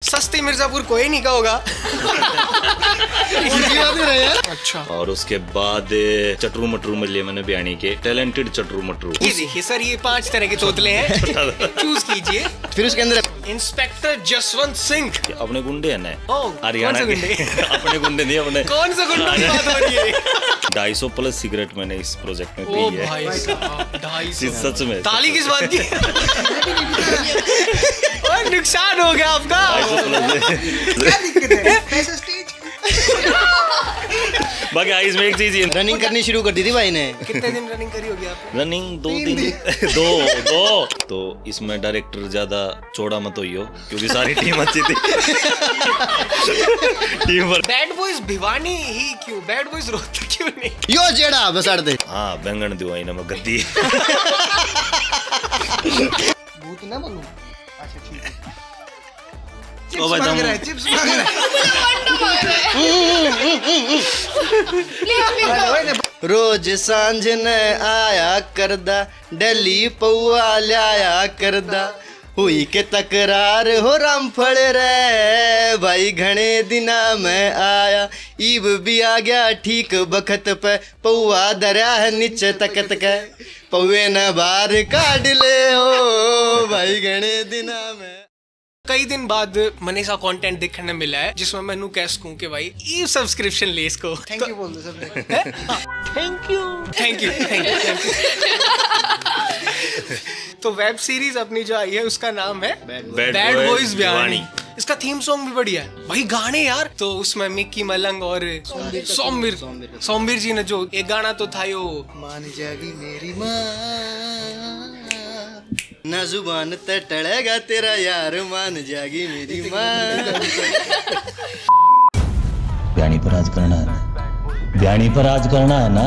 सस्ती मिर्जापुर कोई नहीं का होगा। अच्छा। और उसके बाद चटरू मटरू मिले मैंने बयानी के टैलेंटेड चटरू मटरू। ये देखिए सर, ये 5 तरह के तोतले हैं, चूज कीजिए। फिर उसके अंदर इंस्पेक्टर जसवंत सिंह। अपने गुंडे है ना हरियाणा के। अपने गुंडे नहीं, अपने कौन सा गुंडों की बात हो रही है? 250 प्लस सिगरेट मैंने इस प्रोजेक्ट में पी है। भाई साहब 250 सच में। ताली किस बात की? और नुकसान हो गया आपका। क्या दिक्कत है? पैसा स्टेज। बाकी आइस में एक चीज ये रनिंग करनी शुरू कर दी थी भाई ने। कितने दिन रनिंग करी होगी आपने? रनिंग 2 दिन दो तो इसमें डायरेक्टर ज्यादा चौड़ा मत होइयो क्योंकि सारी टीम अच्छी थी। टीम पर बैड बॉयज भिवानी ही क्यों? बैड बॉयज रोते क्यों नहीं? यो जेड़ा बसाड़ दे। हाँ बैंगन दिवाई ना मैं गद्दी। भूत ना बनूं। अच्छा ठीक है। चिप्स मांग रहा है, चिप्स मांग रहा है। रोज सांझ न आया करदा, डेली पौआ लाया करदा, हुई के तकरार हो रामफल रे, भाई घने दिना में आया, ईब भी आ गया ठीक बखत पे, पौआ दरिया है नीचे तकत के, पौवे न बाहर काट ले हो, भाई घने दिना में। कई दिन बाद मने सा कंटेंट देखने मिला है जिसमें मैंने कह सकूं कि भाई ये सब्सक्रिप्शन ले इसको। थैंक यू बोल दो सब। Thank you. तो वेब सीरीज अपनी जो आई है उसका नाम है बैड बॉयज भिवानी। इसका थीम सॉन्ग भी बढ़िया है भाई, गाने यार। तो उसमें मिक्की मलंग और सोमवीर जी ने जो एक गाना तो था यो मान जागी मेरी माँ, ना जुबान ते टलेगा तेरा यार, मान जागी मेरी माँ। ब्याणी पर राज करना है ना, ब्याणी पर राज करना है ना,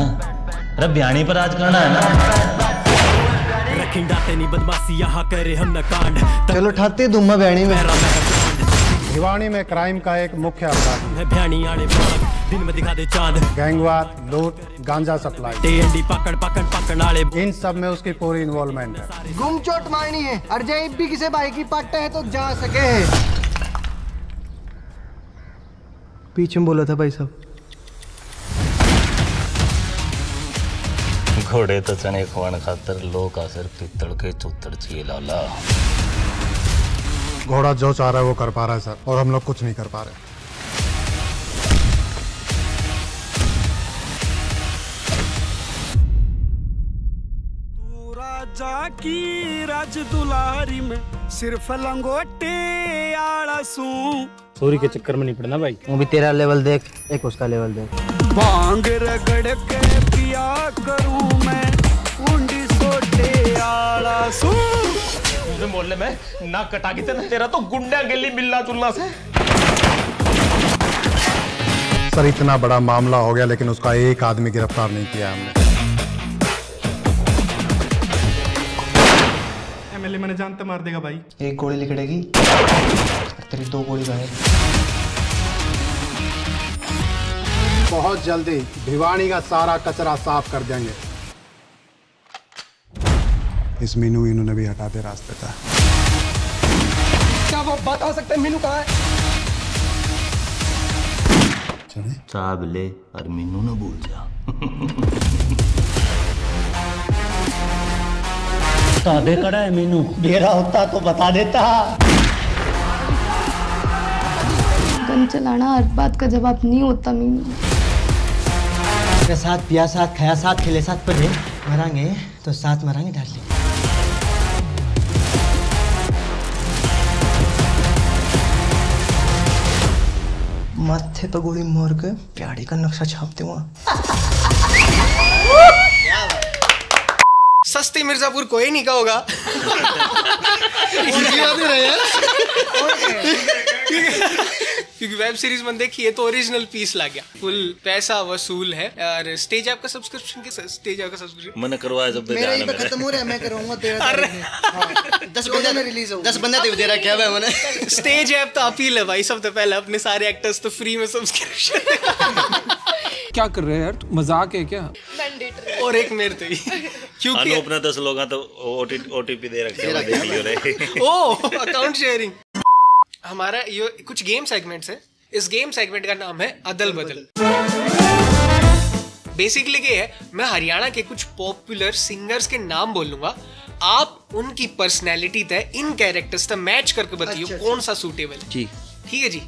अरे ब्याणी पर राज करना है ना। रखेंगे नहीं बदमाशी यहाँ करे हम न कांड। चलो ठाते दुम्मा बैणी में। भिवानी में क्राइम का एक मुख्य अपराधी भ्यानी आने दिन में दिखा दे चांद, गैंगवार, लूट, गांजा सप्लाई, टेंडी पकड़ आले, इन सब में उसकी पूरी इन्वॉल्वमेंट है। गुम चोट मारनी है और जब भी किसी भाई की पट्टे है तो जा सके। पीछे में बोला था भाई साहब। घोड़े तो चने खवान खातर लोग का सिर पित्तल के चुत्तर चाहिए लाला। घोड़ा जो चाह रहा है वो कर पा रहा है सर, और हम लोग कुछ नहीं कर पा रहे। राजा की राज दुलारी में सिर्फ लंगोटे आड़ा सू। चोरी के चक्कर में नहीं पड़ना भाई। वो भी तेरा लेवल देख, एक उसका लेवल देख। भांग रगड़ के पिया करूं मैं कुंडी सोटे आड़ा सू। मोहल्ले में ना कटा के तेरा तो गुंडा गली मिलना जुलना से। सर इतना बड़ा मामला हो गया लेकिन उसका एक आदमी गिरफ्तार नहीं किया हमने। एमएलए मैंने जानते मार देगा भाई। एक गोली लिखड़ेगी, तेरी 2 गोली घायल। बहुत जल्दी भिवानी का सारा कचरा साफ कर देंगे। इस मीनू इन्होंने भी हटा दे रास्ते का। क्या वो बता सकते हैं मीनू कहाँ है? चले चाब ले और मीनू न भूल जा। ताबे कड़ा है मीनू, मेरा होता तो बता देता। गन चलाना हर बात का जवाब नहीं होता मीनू। साथ पिया साथ खाया साथ खेले साथ पढ़े, मरांगे तो साथ मरांगे डार्लिंग। माथे तो गोली मार के प्याड़ी का नक्शा छापते हुआ। सस्ती मिर्जापुर कोई नहीं का होगा। क्योंकि वेब सीरीज में देखिए तो ओरिजिनल पीस ला गया, फुल पैसा वसूल है। और स्टेज ऐप का सब्सक्रिप्शन के स्टेज ऐप का सब्सक्रिप्शन मैंने करवाया जब मेरा ही खत्म हो रहा है, मैं करूंगा 10 बंदे रिलीज हो 10 बंदे दे रखा है मैंने। स्टेज ऐप तो अपील है भाई, सबसे पहले अपने सारे एक्टर्स तो फ्री में सब्सक्रिप्शन। क्या कर रहे हैं यार, मजाक है क्या? और एक मेरे तो क्योंकि अपने 10 लोग तो ओटीपी दे रखे हैं, देख लियो रे। ओ अकाउंट शेयरिंग। हमारा ये कुछ गेम सेगमेंट्स है। इस गेम सेगमेंट का नाम है अदल बदल। बेसिकली ये है, मैं हरियाणा के कुछ पॉपुलर सिंगर्स के नाम बोलूंगा, आप उनकी पर्सनैलिटी तय इन कैरेक्टर्स तक मैच करके बताइए कौन सा सूटेबल है। ठीक है जी।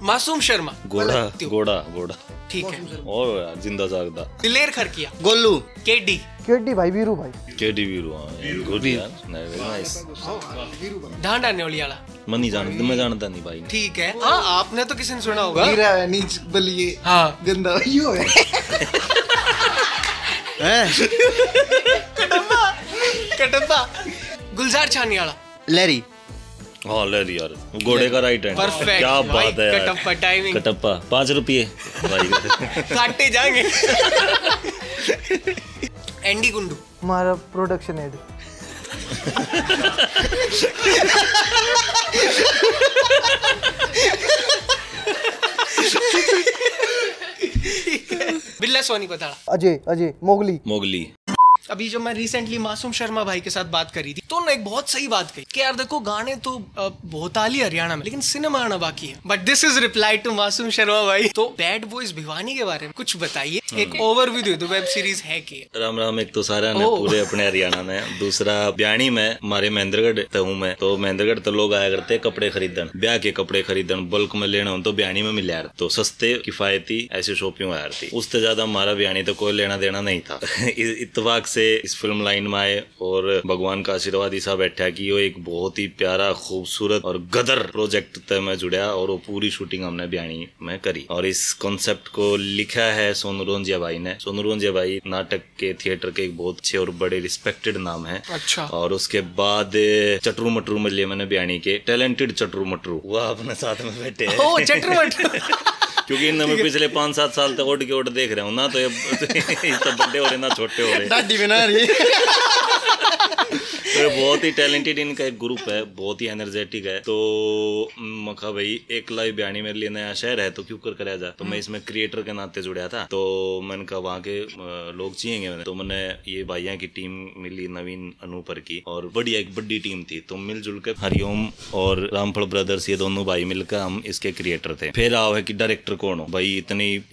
मासूम शर्मा घोड़ा घोड़ा घोड़ा ठीक है। और जिंदा जागदा दिलेर खरकिया गोलू केडी भाई वीरू भाई केडी वीरू गुड यार नाइस। ढांडा न्योली वाला मैं जानता नहीं भाई। ठीक है। हाँ आपने तो किसी ने सुना होगा। हीरा है नीच बलिए हाँ गंदा यो है कटप्पा गुलजार छानियाला लैरी। हाँ लैरी यार घोड़े का राइट हैंड। परफेक्ट क्या बात है यार। कटप्पा टाइमिंग। कटप्पा 5 रुपये भाई काटे जाएंगे। एंडी गुंडू हमारा प्रोडक्शन हेड। बिल्ला सोनी बताड़ा। अजय मोगली। अभी जो मैं रिसेंटली मासूम शर्मा भाई के साथ बात करी थी, तो उन्होंने एक बहुत सही बात कही कि यार देखो गाने तो बहुत आली हरियाणा में, लेकिन सिनेमा आना बाकी है। But this is reply to Masoom Sharma भाई। तो बैड बॉयज भिवानी के बारे में कुछ बताइए, एक ओवरव्यू दे दो, वेब सीरीज है कि। राम राम। एक तो सारा ने पूरे अपने हरियाणा में, दूसरा ब्याणी में हमारे महेंद्रगढ़ हूँ मैं, तो महेंद्रगढ़ तो लोग आया करते कपड़े खरीदन, ब्याह के कपड़े खरीदन, बल्क में लेना हो तो ब्याणी में मिल यार, तो सस्ते किफायती ऐसे शॉपिंग आया थी। उससे ज्यादा हमारा ब्याणी तो कोई लेना देना नहीं था। इत्तेफाक से इस फिल्म लाइन में आए और भगवान का आशीर्वाद ऐसा बैठा कि वो एक बहुत ही प्यारा खूबसूरत और गदर प्रोजेक्ट तक मैं जुड़ा और वो पूरी शूटिंग हमने ब्याणी में करी। और इस कॉन्सेप्ट को लिखा है सोनू रोंजिया भाई ने। सोनू रोंजिया भाई नाटक के थिएटर के एक बहुत अच्छे और बड़े रिस्पेक्टेड नाम है। अच्छा। और उसके बाद चटरू मटरू में लिए मैंने ब्याणी के टैलेंटेड चटरू मटरू, वह अपने साथ में बैठे हैं। चटरू मटरू क्योंकि इन मैं पिछले 5-7 साल तक ओट के ओट देख रहा हूँ ना, तो ये बड़े हो रहे ना छोटे हो रहे। दाढ़ी बना रही तो बहुत ही टैलेंटेड इनका एक ग्रुप है, बहुत ही एनर्जेटिक है। तो मखा भाई एक लाइव ब्याणी मेरे लिए नया शहर है तो क्यों कर कराया जाए, तो मैं इसमें क्रिएटर के नाते जुड़ा था। तो मैंने कहा वहाँ के लोग चाहिए मैंने, तो मैंने ये भाइयों की टीम मिली, नवीन अनूपर की, और बढ़िया एक बड़ी टीम थी। तो मिलजुल के हरिओम और रामफल ब्रदर्स ये दोनों भाई मिलकर हम इसके क्रिएटर थे। फिर आओ है कि डायरेक्टर कौन हो भाई,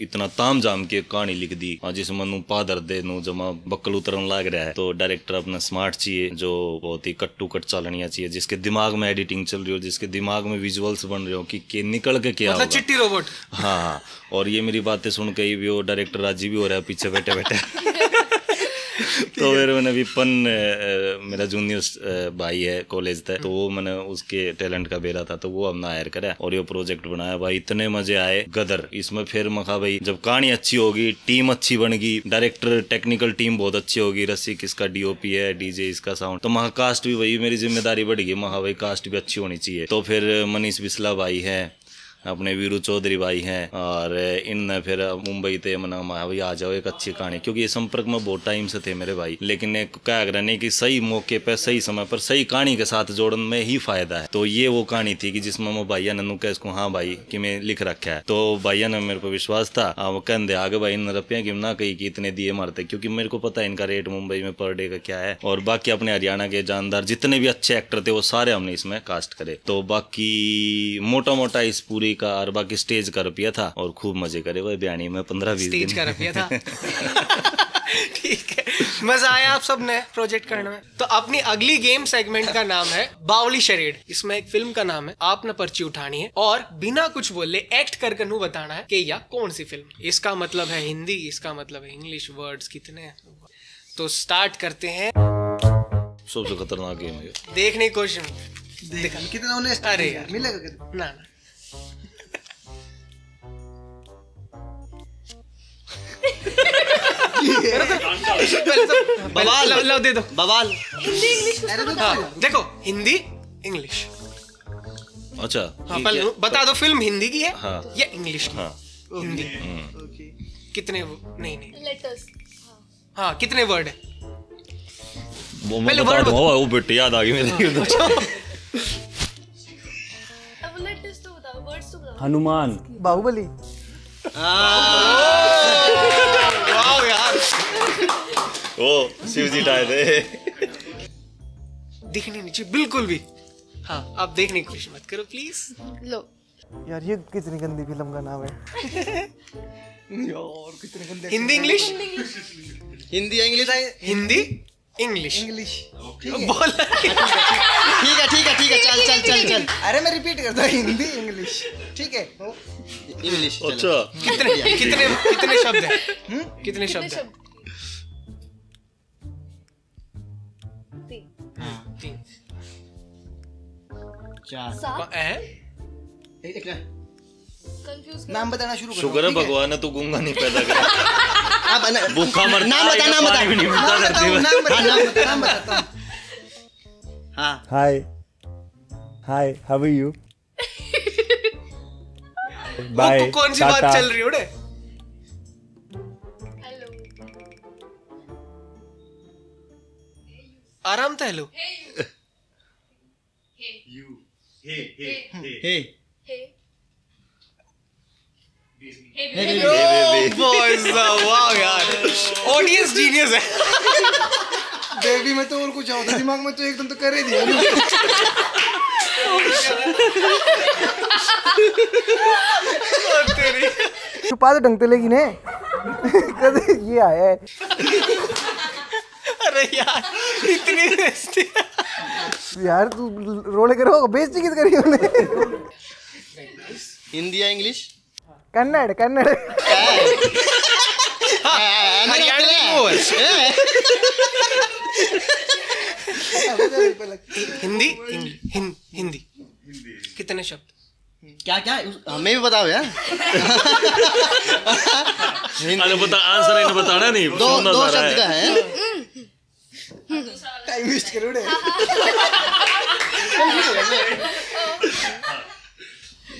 इतना ताम जाम के कहानी लिख दी जिसमें नू पादर दे नू जमा बक्कल उतरन लग रहा है। तो डायरेक्टर अपना स्मार्ट चाहिए, जो बहुत ही कट्टू कट चालनिया चाहिए, जिसके दिमाग में एडिटिंग चल रही हो, जिसके दिमाग में विजुअल्स बन रहे हो कि निकल के क्या मतलब चिट्टी रोबोट। हाँ। और ये मेरी बातें सुन के ही वो डायरेक्टर राजी भी हो रहा है पीछे बैठे बैठे। तो फिर मैंने विपन मेरा जूनियर भाई है कॉलेज था, तो वो मैंने उसके टैलेंट का बेरा था, तो वो हमने हायर करा और ये प्रोजेक्ट बनाया भाई। इतने मजे आए गदर इसमें। फिर मखा भाई जब कहानी अच्छी होगी, टीम अच्छी बनेगी, डायरेक्टर टेक्निकल टीम बहुत अच्छी होगी, रसिक इसका डीओपी है, डीजे इसका साउंड, तो महा कास्ट भी वही मेरी जिम्मेदारी बढ़ गई। महा भाई कास्ट भी अच्छी होनी चाहिए। तो फिर मनीष बिस्ला भाई है, अपने वीरू चौधरी भाई हैं, और इन फिर मुंबई थे मना भाई आ जाओ एक अच्छी कहानी, क्योंकि ये संपर्क में बहुत टाइम से थे मेरे भाई, लेकिन क्या करने कि सही मौके पर सही समय पर सही कहानी के साथ जोड़न में ही फायदा है। तो ये वो कहानी थी कि जिसमें मैं भैया नन्नू कह इसको हाँ भाई कि मैं लिख रखा है। तो भैया ने मेरे को विश्वास था, वो कहते आगे भाई इन रुपया कि ना कही कि इतने दिए मारते, क्योंकि मेरे को पता है इनका रेट मुंबई में पर डे का क्या है। और बाकी अपने हरियाणा के जानदार जितने भी अच्छे एक्टर थे वो सारे हमने इसमें कास्ट करे। तो बाकी मोटा मोटा इस पूरी का और बाकी स्टेज का रुपया था, और खूब मजे करे वो ब्याणी में 15-20 दिन स्टेज का रुपया था। ठीक है, मजा आया आप सब ने प्रोजेक्ट करने में। तो अपनी अगली गेम सेगमेंट का नाम है बावली शरेड। इसमें एक फिल्म का नाम है, आपने पर्ची उठानी है और बिना कुछ बोले एक्ट करके नू बताना है कि यह कौन सी फिल्म। इसका मतलब है हिंदी, इसका मतलब है इंग्लिश, वर्ड्स कितने हैं। तो स्टार्ट करते हैं। सबसे खतरनाक गेम है, देखने की कोशिश कितना ऑनेस्ट। अरे यार मिलेगा कितना ना बवाल लो दे दो बवाल। हिंदी इंग्लिश देखो हिंदी इंग्लिश। अच्छा हाँ, बता दो फिल्म हिंदी की है हाँ, या इंग्लिश की। हाँ, हिंदी। कितने नहीं लेटर्स। हाँ कितने वर्ड है वो मैं बता दूँ। वो बेटे याद आ गई मेरे। अब लेटर्स तो बताओ, वर्ड्स तो बताओ। हनुमान, बाहुबली। वाह यार, ओ शिव जी टाए थे। दिखनी नहीं चाहिए बिल्कुल भी। हाँ, आप देखने की कोशिश मत करो प्लीज। लो यार ये कितनी गंदी फिल्म का नाम है। यार कितने गंदे। Hindi English, Hindi English, Hindi English, English बोल। ठीक है ठीक है ठीक है, चल चल चल चल। अरे मैं रिपीट करता हूँ, हिंदी इंग्लिश, ठीक है। इंग्लिश। अच्छा कितने कितने कितने शब्द हैं? कितने शब्द हैं? तीन। चार। कंफ्यूज नाम बताना शुरू करो। शुक्र है भगवान ने तू गूंगा नहीं पैदा किया। भूखा मरता नाम बता, नाम बता, भी नहीं मिलता धरती में। नाम बताता हूँ। हाँ। Hi how are you? Bye. कौन सी बात चल रही है उड़े? हेलो आराम था। हेलो ऑडियंस जीनियस है। बेबी में तो और कुछ होता दिमाग में, तो एकदम तो कर ही दिया। छुपा तो ढंग से, लेकिन है कदे ये आया है। अरे यार इतनी बेइज्जती। यार तू रोले करो, बेइज्जती किस करी उन्हें? हिंदी या इंग्लिश? कन्नड़ कन्नड़। हरियाणवी हिंदी हिंदी कितने शब्द? क्या क्या हमें भी बताओ यार। अरे बता, आंसर इन्हें बताना नहीं। दो शब्द का है। टाइम वेस्ट करो रे।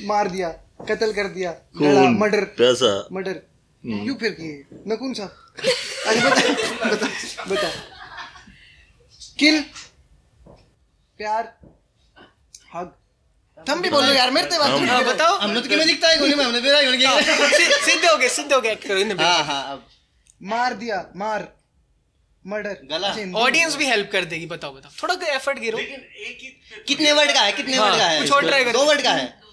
मार दिया, कत्ल कर दिया, मर्डर, पैसा, मर्डर। क्यों फिर किए नकुन साहब? अरे बता। किल, प्यार, हग। तुम भी बोलो यार, मेरे बात बताओ। हमने तो किमें दिखता है गोली में, हमने फिर सीधे हो गए एक्ट करो। हाँ अब मार दिया, मार, मर्डर, गला। ऑडियंस भी हेल्प कर देगी। बताओ थोड़ा एफर्ट गिरो। कितने वर्ड का है? कितने वर्ड का है? कुछ और ट्राई करो। 2 वर्ड का है।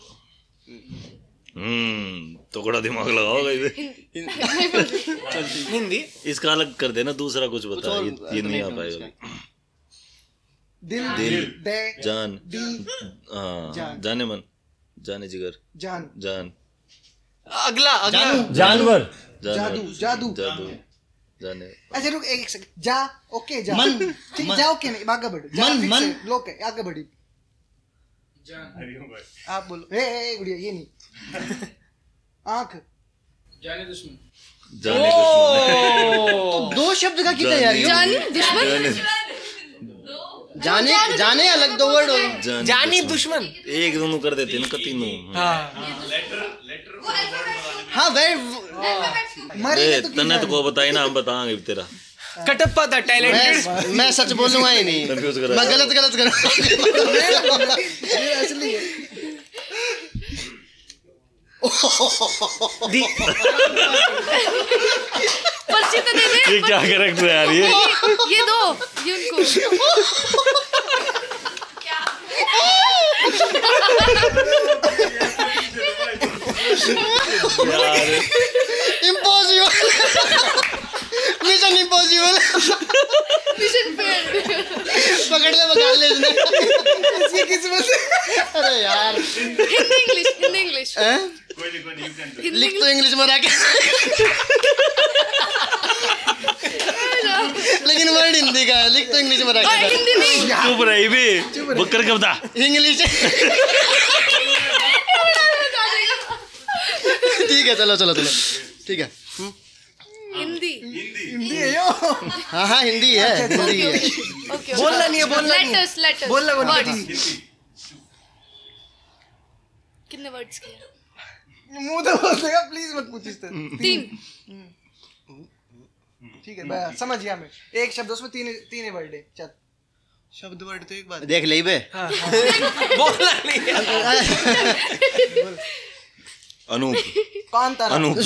थोड़ा दिमाग लगाओ इसे। हिंदी इसका अलग कर देना, दूसरा कुछ बता। ये नहीं आ पाएगा। दिल, दे, जान, हाँ, जाने मन, जाने जिगर, जान। अगला जानवर, जादू, जाने। अच्छा रुक एक सेकंड। जा, ओके जा, मन, ठीक जा, ओके नहीं, आगे बढ़। मन लोग आगे बढ़ी। आप बोलो। ए गुड़िया ये नहीं। आंख, जाने दुश्मन। तो 2 शब्द का कितना यार? जाने अलग 2 वर्ड हो। जानी दुश्मन एक दोनों कर देते हैं, तीनों। हाँ मरे तने तो को बताई ना, हम बताएंगे तेरा। कटप्पा था टैलेंटेड। मैं सच बोलूंगा ही नहीं, मैं गलत करूंगा। असली है। पर्ची तो दे दे। ये क्या कैरेक्टर है यार? ये दो ये उनको। यार impossible, mission impossible. Mission fail. पकड़ ले इसने। इसकी किस्मत। अरे यार हिंदी इंग्लिश लिख तो इंग्लिश में रख, लेकिन वर्ड हिंदी का है। लिख तो इंग्लिश में रख। हिंदी नहीं। चुप रही भी, बकर कब था इंग्लिश। ठीक है चलो ठीक है। हिंदी है यो। हाँ हिंदी है। बोलना नहीं है। लेटर्स बोलना कितने वर्ड्स किए? मुंह तो बोल देगा, प्लीज मत पूछिस। 3। ठीक है मैं समझ गया। मैं एक शब्द उसमें तीन वर्ड है। चल शब्द वर्ड तो एक बात देख ले बे। बोलना नहीं है। अनूप, कांतारा, अनूप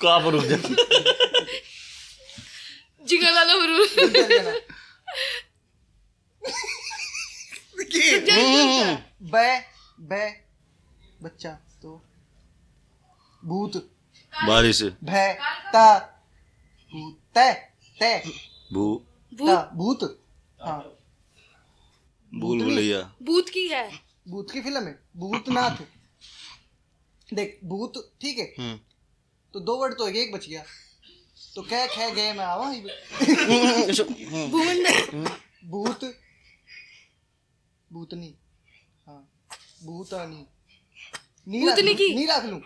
कहाँ पर रुक जा। जिगर वाला बै बच्चा तो भूत बारिश भै ता भूत तै तै भूत हाँ भूल भुलैया भूत की है, भूत की फिल्म है भूतनाथ। देख भूत ठीक है तो 2 वर्ड तो है, एक बच गया तो क्या खे गए मैं आवा भूत भूतनी हाँ भूतानी भूतनी की नी रख लूं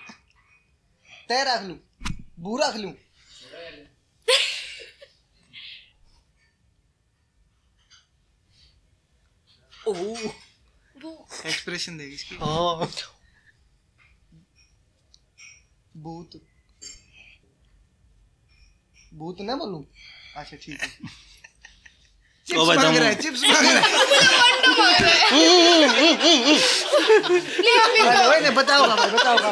तय रख लूं भू रख लूं एक्सप्रेशन देगी इसकी भूत भूत ना बोलूं अच्छा ठीक है चिप्स मांग रहा है चिप्स मांग रहा है बताओगा भाई बताओगा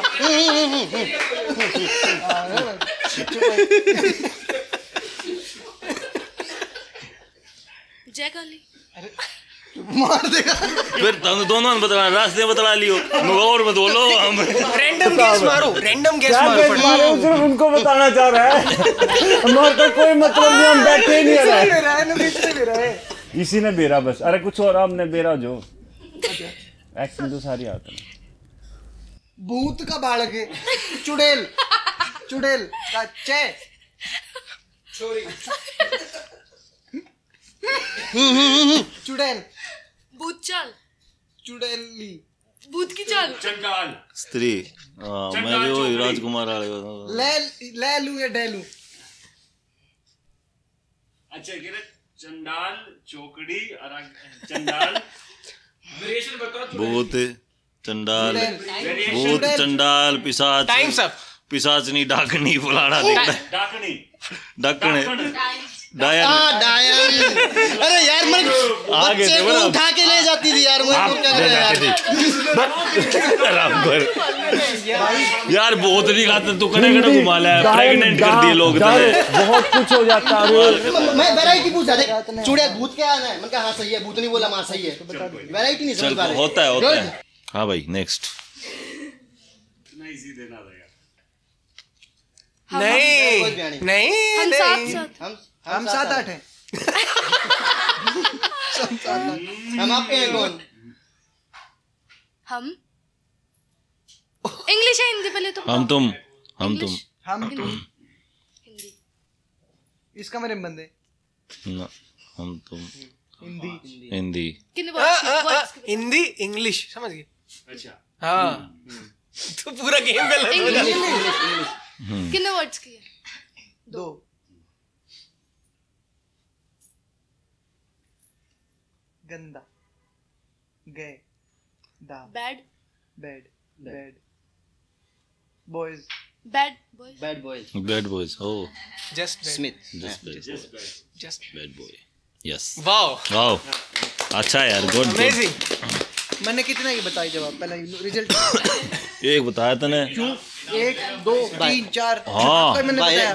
जय काली मार देगा फिर तुम दोनों ने बता रास्ते बता लियो और मत बोलो हम रैंडम गेस मारो सिर्फ उनको बताना चाह रहा है हमारे तो कोई मतलब नहीं, हम बैठे ही नहीं रहे इसी ने बेरा बस। अरे कुछ और आपने बेरा जो एक्शन तो सारी आते हैं। भूत का बालक है चुड़ैल चुड़ैल का चे चुड़ैल भूत चाल चुड़ैली भूत की चाल चंडाल स्त्री मैं भी वही राजकुमार वाले ले लूं या डे लूं अच्छा कह रहे चंडाल चौकड़ी चंडाल भूत चंडाल भूत चंडाल पिशाच पिशाचनी डाकनी फलाना डाकनी डाकने डायन अरे यार मैं बच्चे को उठा के ले जाती थी यार मैं क्या कर यार बहुत नहीं खाते तू कड़े कड़े घुमा ले प्रेग्नेंट कर दिए लोग बहुत कुछ हो जाता है। मैं वैरायटी पूछ रहा था चुड़ैल भूत क्या है मैंने कहा हाँ सही है भूत नहीं बोला मां सही है वैरायटी नहीं समझ पा रहे होता है हाँ भाई नेक्स्ट इतना इजी देना था यार नहीं हम 7-8 हैं हम आपके हैं कौन हम इंग्लिश है हिंदी पहले तो हम तुम हिंदी इसका मेरे बंदे हम तुम हिंदी हिंदी इंग्लिश समझ गए अच्छा हाँ तो पूरा गेम गलत हो जाता कितने वर्ड्स किए 2 गंदा गए दा bad bad bad boys bad boys oh just Smith just bad boy yes wow अच्छा यार गुड अमेजिंग मैंने कितना ही बताई जवाब पहला रिजल्ट एक बताया तूने क्यों 1 2 3 4 हाँ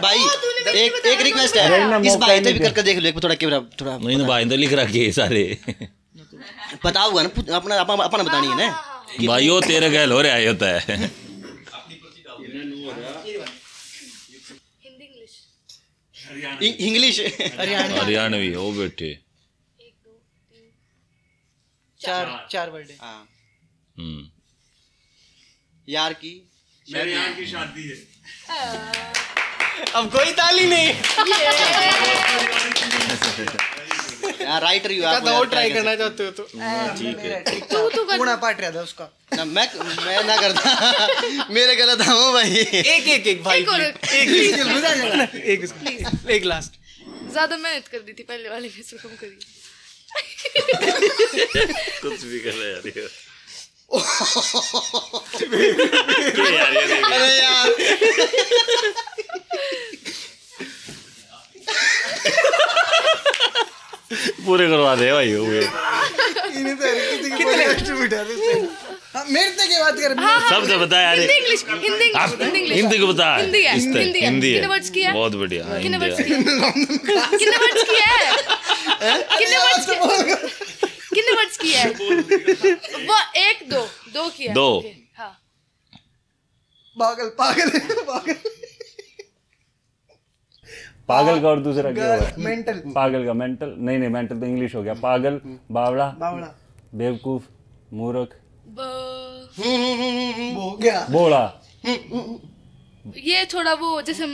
भाई एक रिक्वेस्ट है इस भाई पे भी करके देख लो एक थोड़ा कैमरा थोड़ा नहीं ना भाई तो लिख रखे सारे पता होगा ना अपना अपना बतानी है ना भाई वो तेरे गैल हो रहा होता है इंग्लिश हरियाणवी हो बेटे 4 वर्ड है यार की मेरे यार की शादी है अब कोई ताली नहीं यार राइटर यू आप और ट्राई करना चाहते हो तो ठीक है तू पूरा पार्ट रहा था उसका ना मैं ना करता मेरे गलत हूं भाई एक भाई एक लास्ट ज्यादा मेहनत कर दी थी पहले वाले में से कम करी कुछ भी कर रहा यार अरे यार पूरे करवा दे भाई हुए मेरे से की बात कर सबसे बता यार हिंदी को बता हिंदी है बहुत बढ़िया कितने वर्ड्स किए कितने वर्ड्स किया है? वो एक दो किया है। 2 हाँ पागल पागल पागल पागल का और दूसरा क्या हुआ? मेंटल। पागल का मेंटल नहीं मेंटल तो इंग्लिश हो गया। पागल, बावड़ा, बेवकूफ, मूर्ख, हो गया बोला। ये थोड़ा वो जैसे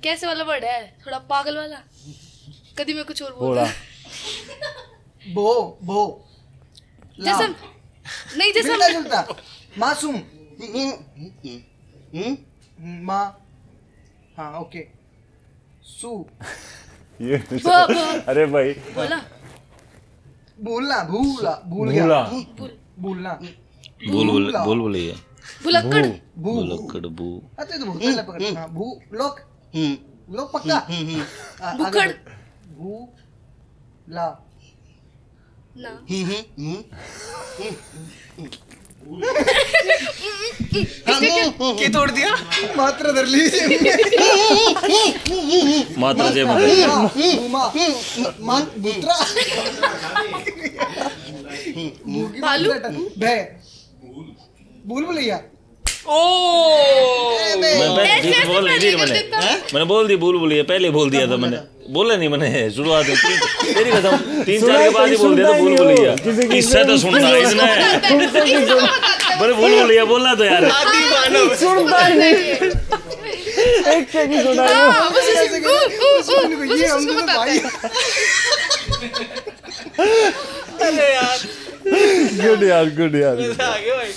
कैसे वाला वर्ड है, थोड़ा पागल वाला। कभी मैं कुछ और बोला बो जैसे नहीं जैसे मिलता जुलता मासूम माँ। हाँ ओके सू ये अरे भाई बोलना भूल गया भूलना भूल भुलक्कड़ बू अरे तो बहुत पहले पकड़ना भू लोग पक्का भुक्कड़ भू ला ना के तोड़ दिया मात्रा धर लीजिए मात्रा जय भालू भूल भुलैया मैंने बोल दी भूल भुलैया पहले बोल दिया था मैंने बोला नहीं मैंने शुरुआत में तेरी कसम 3-4 के बाद ही बोल दिया था भूल भुलैया इससे तो सुनना इसने मैंने भूल भुलैया बोलना तो यार आदि मानव सुनता ही नहीं एक सेकंड सुना ये हम दोनों भाई अरे यार गुड यार आ गया भाई।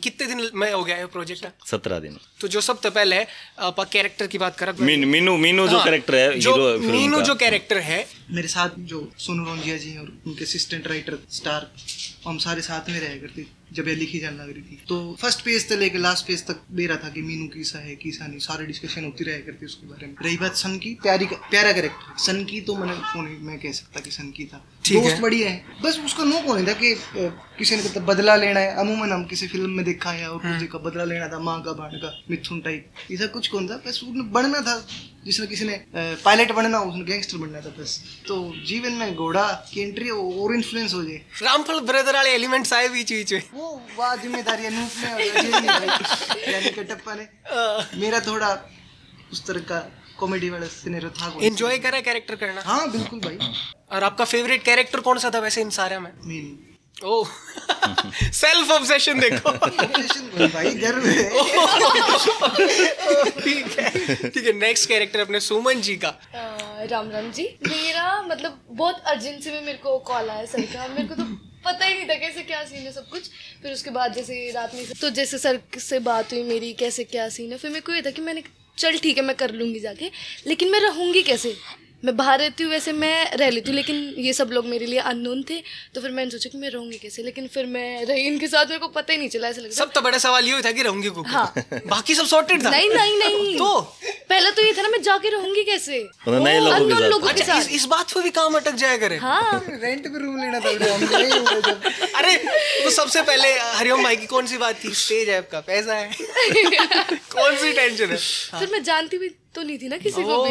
कितने दिन में हो गया है प्रोजेक्ट? 17 दिन। तो जो सबसे पहले है आप कैरेक्टर की बात कर मीनू जो कैरेक्टर है मीनू जो कैरेक्टर है मेरे साथ जो सोनू रोंजिया जी और उनके असिस्टेंट राइटर स्टार हम सारे साथ में रहा करते जब ये लिखी जाने लग रही थी। तो फर्स्ट पेज से लेकर लास्ट पेज तक मेरा था कि मीनू कीसा है कीसा नहीं, सारे डिस्कशन होती रहा करती उसके बारे में। रही बात सन की, प्यारा कैरेक्टर सन की तो मैं कह सकता कि सन की था दोस्त बढ़िया है, बस उसका नो कौन था कि किसी ने बदला लेना है। अमूमन हम किसी फिल्म में देखा है और किसी का बदला लेना था, माँ का बाण का मिथुन टाइप, ऐसा कुछ कौन था। बस उसने बनना था, जिसने किसी ने पायलट बनना, उसने गैंगस्टर बनना था बस। तो जीवन में घोड़ा की एंट्री और इन्फ्लुएंस हो जाए। रामफल ब्रदर वाले एलिमेंट्स आए बीच बीच में, वो वाह जिम्मेदारी अनूप ने और यानी कटप्पा ने मेरा थोड़ा उस तरह का कॉमेडी वाला सिनेरियो था। एंजॉय करा कैरेक्टर करना? हाँ बिल्कुल भाई। और आपका फेवरेट कैरेक्टर कौन सा था वैसे इन सारे में? मीनू। ओह सेल्फ ऑब्सेशन देखो भाई गर्व है। ठीक है नेक्स्ट कैरेक्टर अपने सुमन जी का। राम जी मेरा मतलब बहुत अर्जेंसी में मेरे को कॉल आया सर का, मेरे को तो पता ही नहीं था कैसे क्या सीन है सब कुछ। फिर उसके बाद जैसे रात में तो जैसे सर से बात हुई मेरी कैसे क्या सीन है, फिर मेरे को ये था कि मैंने चल ठीक है मैं कर लूँगी जाके, लेकिन मैं रहूँगी कैसे। मैं बाहर रहती हूँ वैसे मैं रह लेती हूँ, लेकिन ये सब लोग मेरे लिए अननोन थे। तो फिर मैंने सोचा कि मैं रहूँगी कैसे, लेकिन फिर मैं रही इनके साथ, मेरे को पता ही नहीं चला। ऐसा लगा सब तो बड़ा सवाल ये था कि रहूँगी को। हाँ। बाकी सब सॉर्टेड था। नहीं तो पहले तो ये था ना मैं जाके रहूँगी कैसे अननोन लोगों के साथ। इस बात पे भी काम अटक जाया करे। हाँ रेंट पे रूम लेना था। अरे तो सबसे पहले हरिओम भाई की कौन सी बात थी? स्टेज ऐप का पैसा है। कौन सी टेंशन है? फिर मैं जानती भी तो नहीं थी ना किसी को भी।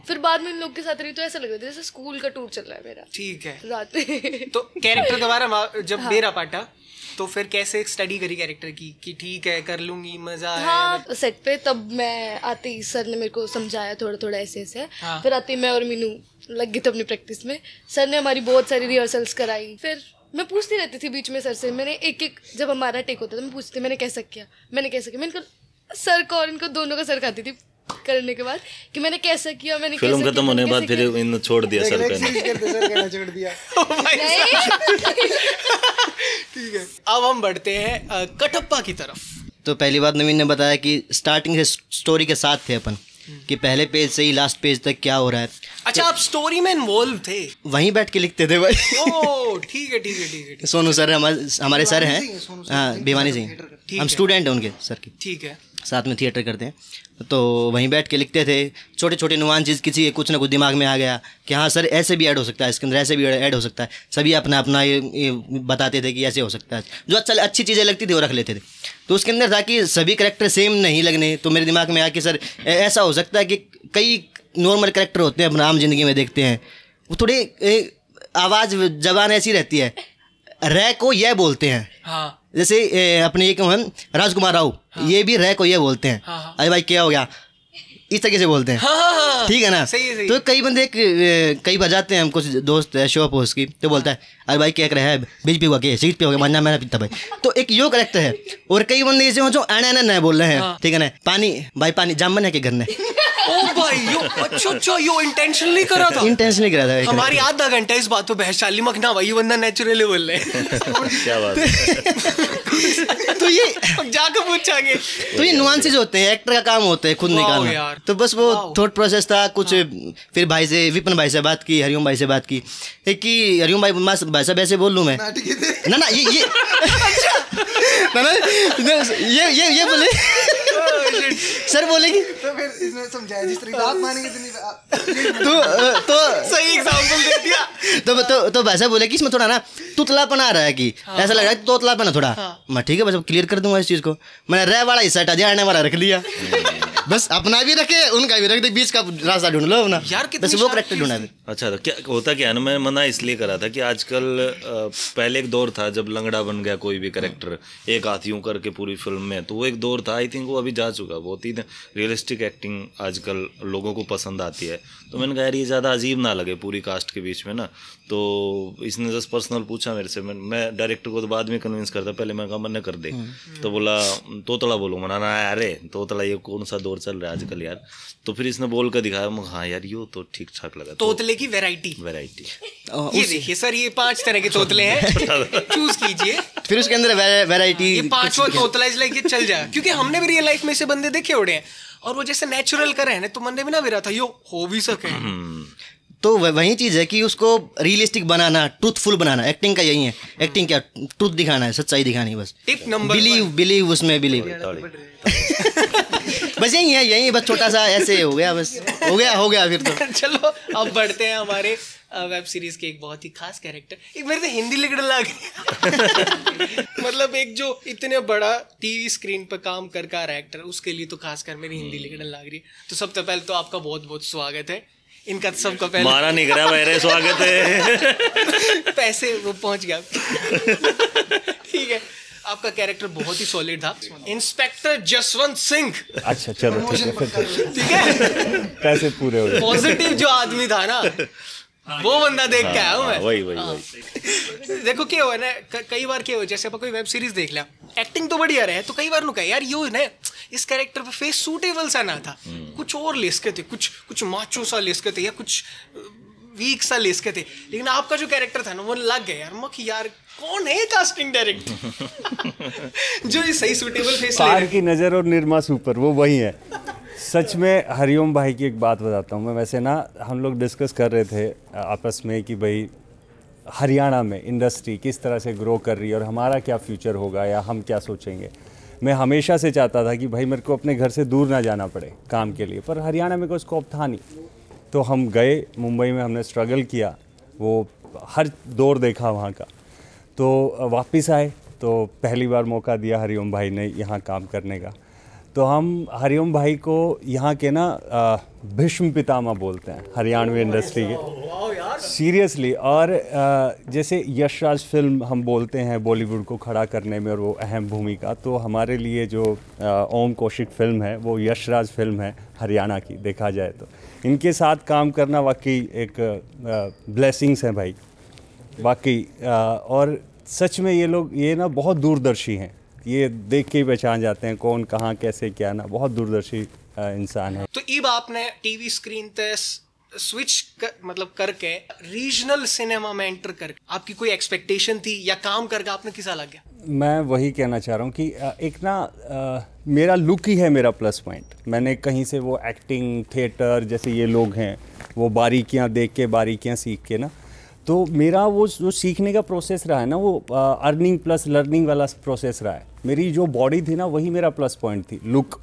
फिर बाद में इन लोग के साथ रही तो ऐसा लग रहा था जैसे स्कूल का टूर चल रहा है मेरा। ठीक है रात में। तो कैरेक्टर के बारे में जब मेरा पाटा तो फिर कैसे स्टडी करी कैरेक्टर की कि ठीक है कर लूंगी मजा है? हाँ सेट पे तब मैं आते ही सर ने मेरे को समझाया थोड़ा थोड़ा ऐसे ऐसे। हाँ। फिर आते ही मैं और मीनू लग गई थी अपनी प्रैक्टिस में। सर ने हमारी बहुत सारी रिहर्सल्स कराई। फिर मैं पूछती रहती थी बीच में सर से, मैंने एक जब हमारा टेक होता था मैं पूछती मैंने कैसा किया मैंने सर को और इनको दोनों का सर खाती थी करने के बाद कि मैंने कैसा किया, मैंने फिल्म खत्म होने के बाद फिर इन छोड़ दिया सर कहना छोड़ दिया। ठीक है अब हम बढ़ते हैं कटप्पा की तरफ। तो पहली बात नवीन ने बताया कि स्टार्टिंग से स्टोरी के साथ थे अपन कि पहले पेज से ही लास्ट पेज तक क्या हो रहा है। अच्छा तो, आप स्टोरी में इन्वॉल्व थे? वहीं बैठ के लिखते थे भाई। ओह ठीक है। सोनू सर हमारे सर हैं, हाँ भिवानी सिंह, हम स्टूडेंट हैं उनके सर की। ठीक है साथ में थिएटर करते हैं तो वहीं बैठ के लिखते थे। छोटे छोटे नुआंस चीज़ किसी कुछ ना कुछ दिमाग में आ गया कि हाँ सर ऐसे भी ऐड हो सकता है, इसके अंदर ऐसे भी ऐड हो सकता है। सभी अपना ये बताते थे कि ऐसे हो सकता है, जो अच्छी चीज़ें लगती थी वो रख लेते थे। तो उसके अंदर था कि सभी करेक्टर सेम नहीं लगने। तो मेरे दिमाग में आया कि सर ऐसा हो सकता है कि कई नॉर्मल करेक्टर होते हैं अपना आम जिंदगी में देखते हैं, वो थोड़े आवाज जबान ऐसी रहती है, रे को ये बोलते हैं। हाँ। जैसे अपने ये क्यों हम राजकुमार राव, हाँ। ये भी रे को ये बोलते हैं। हाँ। अरे भाई क्या हो गया, इस तरीके से बोलते हैं। हाँ। ठीक है ना। सही। तो कई बंदे कई बजाते हैं, हम कुछ दोस्त है शो पोस्ट की, तो बोलता है अरे भाई क्या कर रहा है, बीच पे हुआ के सीट पे हो गया, मानना मैंने पीता भाई। तो एक यो करेक्टर है। और कई बंदे ऐसे हो जो आना बोल रहे हैं। ठीक है ना, पानी भाई पानी जामन है के घर ने। ओ भाई यो अच्छा यो इंटेंशनली करा था। इंटेंशनली करा था। हमारी आधा घंटा इस बात पे बहस चाली मखना भाई, ये बंदा नेचुरली बोल रहे हैं। क्या बात है। तो ये जाकर पूछांगे। तो ये नुआंसेस होते हैं, एक्टर का काम होता है खुद निकालना। तो बस वो थॉट प्रोसेस था कुछ। फिर भाई से, विपिन भाई से बात की, हरिओम भाई से बात की कि हरिओम भाई साहब ऐसे बोल लूँ मैं ना ये ये बोले सर बोलेगी तो फिर इसने समझाया जिस तरीके आप मानेंगे तो सही एग्जांपल दे दिया। तो भाई साहब बोले कि इसमें थोड़ा ना तुतलापन आ रहा है, कि ऐसा लग रहा है तोतलापन है थोड़ा। मैं ठीक है बस क्लियर कर दूंगा इस चीज को। मैंने रह वाला हिस्सा हटा दिया, आने वाला रख लिया। बस अपना भी रखे, उनका भी रख दे, बीच का रास्ता ढूंढ लो अपना यार। बस वो करेक्टर ढूंढा। अच्छा तो क्या होता क्या है ना, मैं मना इसलिए करा था कि आजकल पहले एक दौर था जब लंगड़ा बन गया कोई भी कैरेक्टर, एक हाथ यूं करके पूरी फिल्म में, तो वो एक दौर था। आई थिंक वो अभी जा चुका। बहुत ही रियलिस्टिक एक्टिंग आजकल लोगों को पसंद आती है। तो मैंने कहा यार ये ज़्यादा अजीब ना लगे पूरी कास्ट के बीच में ना। तो इसने जस्ट पर्सनल पूछा मेरे से, मैं डायरेक्टर को तो बाद में कन्विंस करता, पहले मैं कहा मन कर दे। तो बोला तोतला बोलो, मना ना अरे तोतला ये कौन सा दौर चल रहा है आजकल यार। तो फिर इसने बोल कर दिखाया, हाँ यार ये तो ठीक ठाक लगा। तोतले की वैरायटी ये देखिए सर, ये 5 तरह के तोतले हैं, चूज कीजिए। फिर उसके अंदर वैरायटी, ये 5वां तोतला इस लाइक ये चल जाए, क्योंकि हमने भी रियल लाइफ में से बंदे देखे उड़े हैं और वो जैसे नेचुरल कर रहे हैं तो मन में ना भी रहा था यो हो भी सके। तो वही चीज है कि उसको रियलिस्टिक बनाना, ट्रूथफुल बनाना। एक्टिंग का यही है। एक्टिंग क्या, ट्रूथ दिखाना है, सच्चाई दिखानी है बस। टिप नंबर बिलीव उसमें बिलीव बस यही है, यही बस छोटा सा ऐसे हो गया, बस हो गया फिर तो। चलो अब बढ़ते हैं हमारे वेब सीरीज के एक बहुत ही खास कैरेक्टर। एक मेरे से हिंदी लिखने लग मतलब एक जो इतने बड़ा टीवी स्क्रीन पर काम कर रहा है एक्टर, उसके लिए तो खासकर मेरी हिंदी लिखने लग रही है। तो सबसे पहले तो आपका बहुत बहुत स्वागत है। इनका सबका पहले मारा नहीं करा मेरे स्वागत है। पैसे वो पहुंच गया। ठीक है, आपका कैरेक्टर बहुत ही सॉलिड था, इंस्पेक्टर जसवंत सिंह। अच्छा चलो ठीक है, पैसे पूरे हो गए। पॉजिटिव जो आदमी था ना वो बंदा देख के आया हूँ मैं। वही देखो क्या हुआ ना, कई बार क्या हुआ, जैसे आप कोई वेब सीरीज देख लिया, एक्टिंग तो बढ़िया रहे, तो कई बार नुका यार यो ना इस कैरेक्टर पे फेस सूटेबल सा ना था, कुछ और लेस के थे, कुछ माचो सा लेस के थे या कुछ वीक सा लेस के थे। लेकिन आपका जो कैरेक्टर था ना वो लग गया यार, मख यार कौन है कास्टिंग डायरेक्टर जो ये सही सूटेबल फेस ले रहा है। की नज़र और निर्मा सुपर वो वही है। सच में हरिओम भाई की एक बात बताता हूँ मैं। वैसे ना हम लोग डिस्कस कर रहे थे आपस में कि भाई हरियाणा में इंडस्ट्री किस तरह से ग्रो कर रही है और हमारा क्या फ्यूचर होगा या हम क्या सोचेंगे। मैं हमेशा से चाहता था कि भाई मेरे को अपने घर से दूर ना जाना पड़े काम के लिए, पर हरियाणा में कोई स्कोप था नहीं। तो हम गए मुंबई में, हमने स्ट्रगल किया, वो हर दौर देखा वहाँ का। तो वापस आए तो पहली बार मौका दिया हरिओम भाई ने यहाँ काम करने का। तो हम हरिओम भाई को यहाँ के ना भीष्म पितामह बोलते हैं हरियाणवी इंडस्ट्री के, सीरियसली। और जैसे यशराज फिल्म हम बोलते हैं बॉलीवुड को खड़ा करने में और वो अहम भूमिका, तो हमारे लिए जो ओम कौशिक फिल्म है वो यशराज फिल्म है हरियाणा की, देखा जाए तो। इनके साथ काम करना वाकई एक ब्लेसिंग्स हैं भाई वाकई। और सच में ये लोग ये ना बहुत दूरदर्शी हैं, ये देख के ही पहचान जाते हैं कौन कहाँ कैसे क्या ना, बहुत दूरदर्शी इंसान है। तो अब आपने टीवी स्क्रीन पे स्विच मतलब करके रीजनल सिनेमा में एंटर करके आपकी कोई एक्सपेक्टेशन थी या काम करके आपने किसा लग गया? मैं वही कहना चाह रहा हूँ कि एक ना मेरा लुक ही है मेरा प्लस पॉइंट। मैंने कहीं से वो एक्टिंग थिएटर जैसे ये लोग हैं वो बारीकियाँ देख के बारीकियाँ सीख के ना, तो मेरा वो जो सीखने का प्रोसेस रहा है ना वो अर्निंग प्लस लर्निंग वाला प्रोसेस रहा है। मेरी जो बॉडी थी ना वही मेरा प्लस पॉइंट थी, लुक।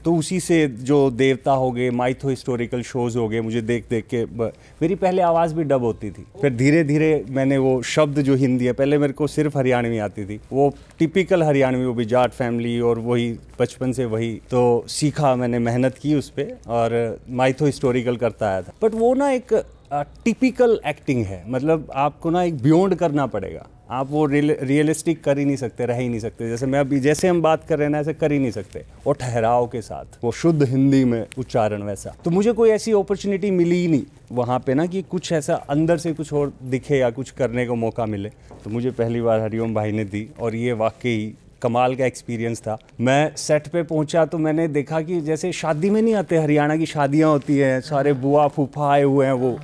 तो उसी से जो देवता हो गए, माइथो हिस्टोरिकल शोज़ हो गए, मुझे देख देख के मेरी पहले आवाज़ भी डब होती थी। फिर धीरे धीरे मैंने वो शब्द जो हिंदी है, पहले मेरे को सिर्फ हरियाणवी आती थी, वो टिपिकल हरियाणवी, वो भी जाट फैमिली और वही बचपन से वही तो सीखा मैंने, मेहनत की उस पर और माइथो हिस्टोरिकल करता आया था। बट वो ना एक टिपिकल एक्टिंग है, मतलब आपको ना एक बियॉन्ड करना पड़ेगा, आप वो रियलिस्टिक कर ही नहीं सकते, रह ही नहीं सकते। जैसे मैं अभी जैसे हम बात कर रहे हैं ना, ऐसे कर ही नहीं सकते, और ठहराव के साथ वो शुद्ध हिंदी में उच्चारण वैसा। तो मुझे कोई ऐसी अपॉर्चुनिटी मिली ही नहीं वहाँ पे ना कि कुछ ऐसा अंदर से कुछ और दिखे या कुछ करने को मौका मिले। तो मुझे पहली बार हरिओम भाई ने दी, और ये वाकई कमाल का एक्सपीरियंस था। मैं सेट पे पहुंचा तो मैंने देखा कि जैसे शादी में नहीं आते, हरियाणा की शादियां होती हैं, सारे बुआ फूफा आए हुए हैं, वो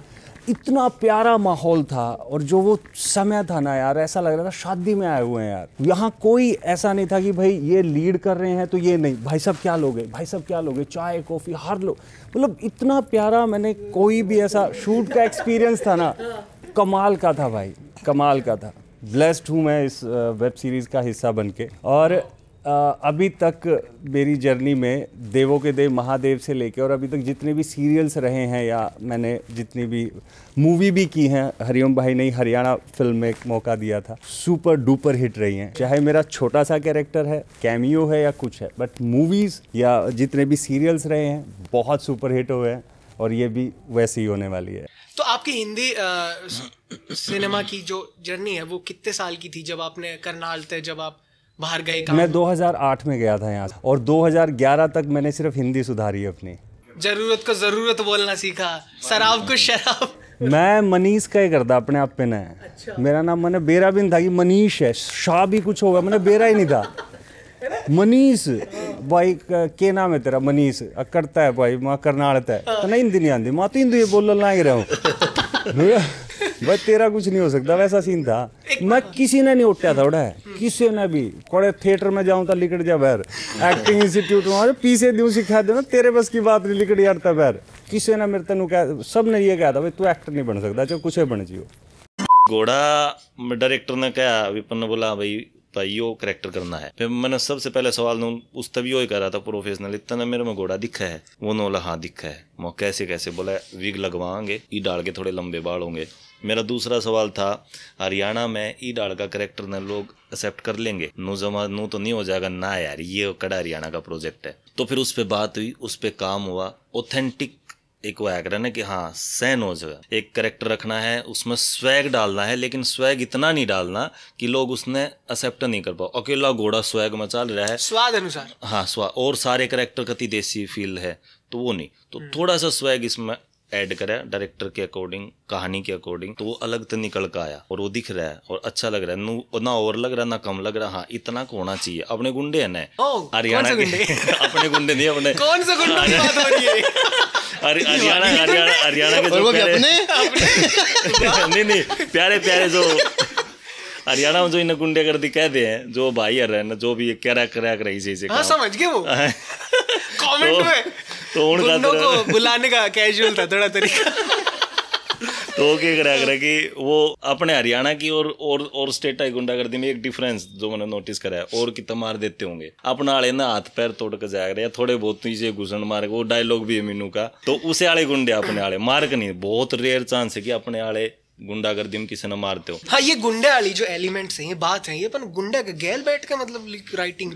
इतना प्यारा माहौल था। और जो वो समय था ना यार, ऐसा लग रहा था शादी में आए हुए हैं यार। यहाँ कोई ऐसा नहीं था कि भाई ये लीड कर रहे हैं तो ये नहीं, भाई साहब क्या लोगे, भाई साहब क्या लोगे, चाय कॉफ़ी हर लो, मतलब इतना प्यारा। मैंने कोई भी ऐसा शूट का एक्सपीरियंस था ना, कमाल का था भाई, कमाल का था। ब्लेस्ड हूँ मैं इस वेब सीरीज़ का हिस्सा बनके। और अभी तक मेरी जर्नी में देवों के देव महादेव से लेके और अभी तक जितने भी सीरियल्स रहे हैं या मैंने जितनी भी मूवी भी की हैं, हरिओम भाई ने हरियाणा फिल्म में एक मौका दिया था, सुपर डुपर हिट रही हैं। चाहे मेरा छोटा सा कैरेक्टर है, कैमियो है या कुछ है, बट मूवीज़ या जितने भी सीरियल्स रहे हैं बहुत सुपर हिट हुए हैं, और ये भी वैसे ही होने वाली है। तो आपकी हिंदी सिनेमा की जो जर्नी है वो कितने साल की थी जब आपने करनाल थे, जब आप बाहर गए काम? मैं 2008 में गया था यहाँ, और 2011 तक मैंने सिर्फ हिंदी सुधारी अपनी। जरूरत को जरूरत बोलना सीखा, शराब को शराब। मैं मनीष का ही करता अपने आप पे ना। अच्छा। मेरा नाम मैंने बेरा भी नहीं था कि मनीष है, शाह भी कुछ होगा, मैंने बेरा ही नहीं था, मनीष भाई के नाम है तेरा, मनीष करता है भाई, माँ करनाड़ता है तो नहीं हिंदी नहीं आती, माँ तो हिंदी बोल ना ही रहा हूँ भाई, तेरा कुछ नहीं हो सकता, वैसा सीन था। मैं किसी ने नहीं उठा था उड़ा है, किसी ने भी। कोड़े थिएटर में जाऊँ तो लिकट जा बाहर, एक्टिंग इंस्टीट्यूट में पीछे दूँ सिखा देना, तेरे बस की बात नहीं, लिकट यारता बाहर। किसी ने मेरे तेन कहा, सब ने ये कहा था भाई तू एक्टर नहीं बन सकता, चाहे कुछ बन जियो। घोड़ा डायरेक्टर ने कहा, विपन ने बोला भाई यो करेक्टर करना है। फिर मैंने सबसे पहले सवाल उस तभी ही करा था प्रोफेशनल, इतना मेरे में घोड़ा दिखा है? वो ने बोला हाँ दिखा है। मैं कैसे कैसे? बोला विग लगवाएंगे, ई डाल के थोड़े लंबे बाल होंगे। मेरा दूसरा सवाल था हरियाणा में ई डाल का करेक्टर ने लोग एक्सेप्ट कर लेंगे? नू तो नहीं हो जाएगा ना यार, ये कड़ा हरियाणा का प्रोजेक्ट है। तो फिर उस पर बात हुई, उस पर काम हुआ, ऑथेंटिक एक वो है ना कि हाँ सहन हो जाएगा। एक कैरेक्टर रखना है, उसमें स्वैग डालना है, लेकिन स्वैग इतना नहीं डालना कि लोग उसने एक्सेप्ट नहीं कर पाओ। अकेला घोड़ा स्वैग में चल रहा है स्वाद अनुसार, हाँ स्वाद, और सारे कैरेक्टर कति देसी फील है तो वो नहीं, तो थोड़ा सा स्वैग इसमें ऐड करा डायरेक्टर के अकॉर्डिंग, कहानी के अकॉर्डिंग, तो वो अलग तो निकल का आया और वो दिख रहा है और अच्छा लग रहा है। ना ओवर लग रहा ना कम लग रहा, हाँ इतना को होना चाहिए। अपने गुंडे है ना हरियाणा के अपने गुंडे नहीं, अपने कौन से गुंडों की बात हो रही है? हरियाणा के जो नहीं प्यारे प्यारे जो हरियाणा में जो इन गुंडे कर दी कहते हैं, जो भाई है ना, जो भी करा रही से समझ गए वो कमेंट में, तो गुंडों को बुलाने का कैजुअल था थोड़ा तरीका। तो क्या करा कि वो अपने हरियाणा की और स्टेट की गुंडागर्दी में एक डिफरेंस जो मैंने नोटिस करा है, और कितना मार देते होंगे अपना आले ना, हाथ पैर तोड़ कर जाएगा या थोड़े बहुत नीचे घुसन मार, वो डायलॉग भी है मीनू का, तो उसे आले गुंडे अपने आले मार के नहीं, बहुत रेयर चांस है कि अपने आले गुंडागर्दी में किसी ने मारते हो। हाँ ये गुंडे वाली जो एलिमेंट्स हैं, ये बात है, ये पर गुंडा के गैल बैठ के मतलब राइटिंग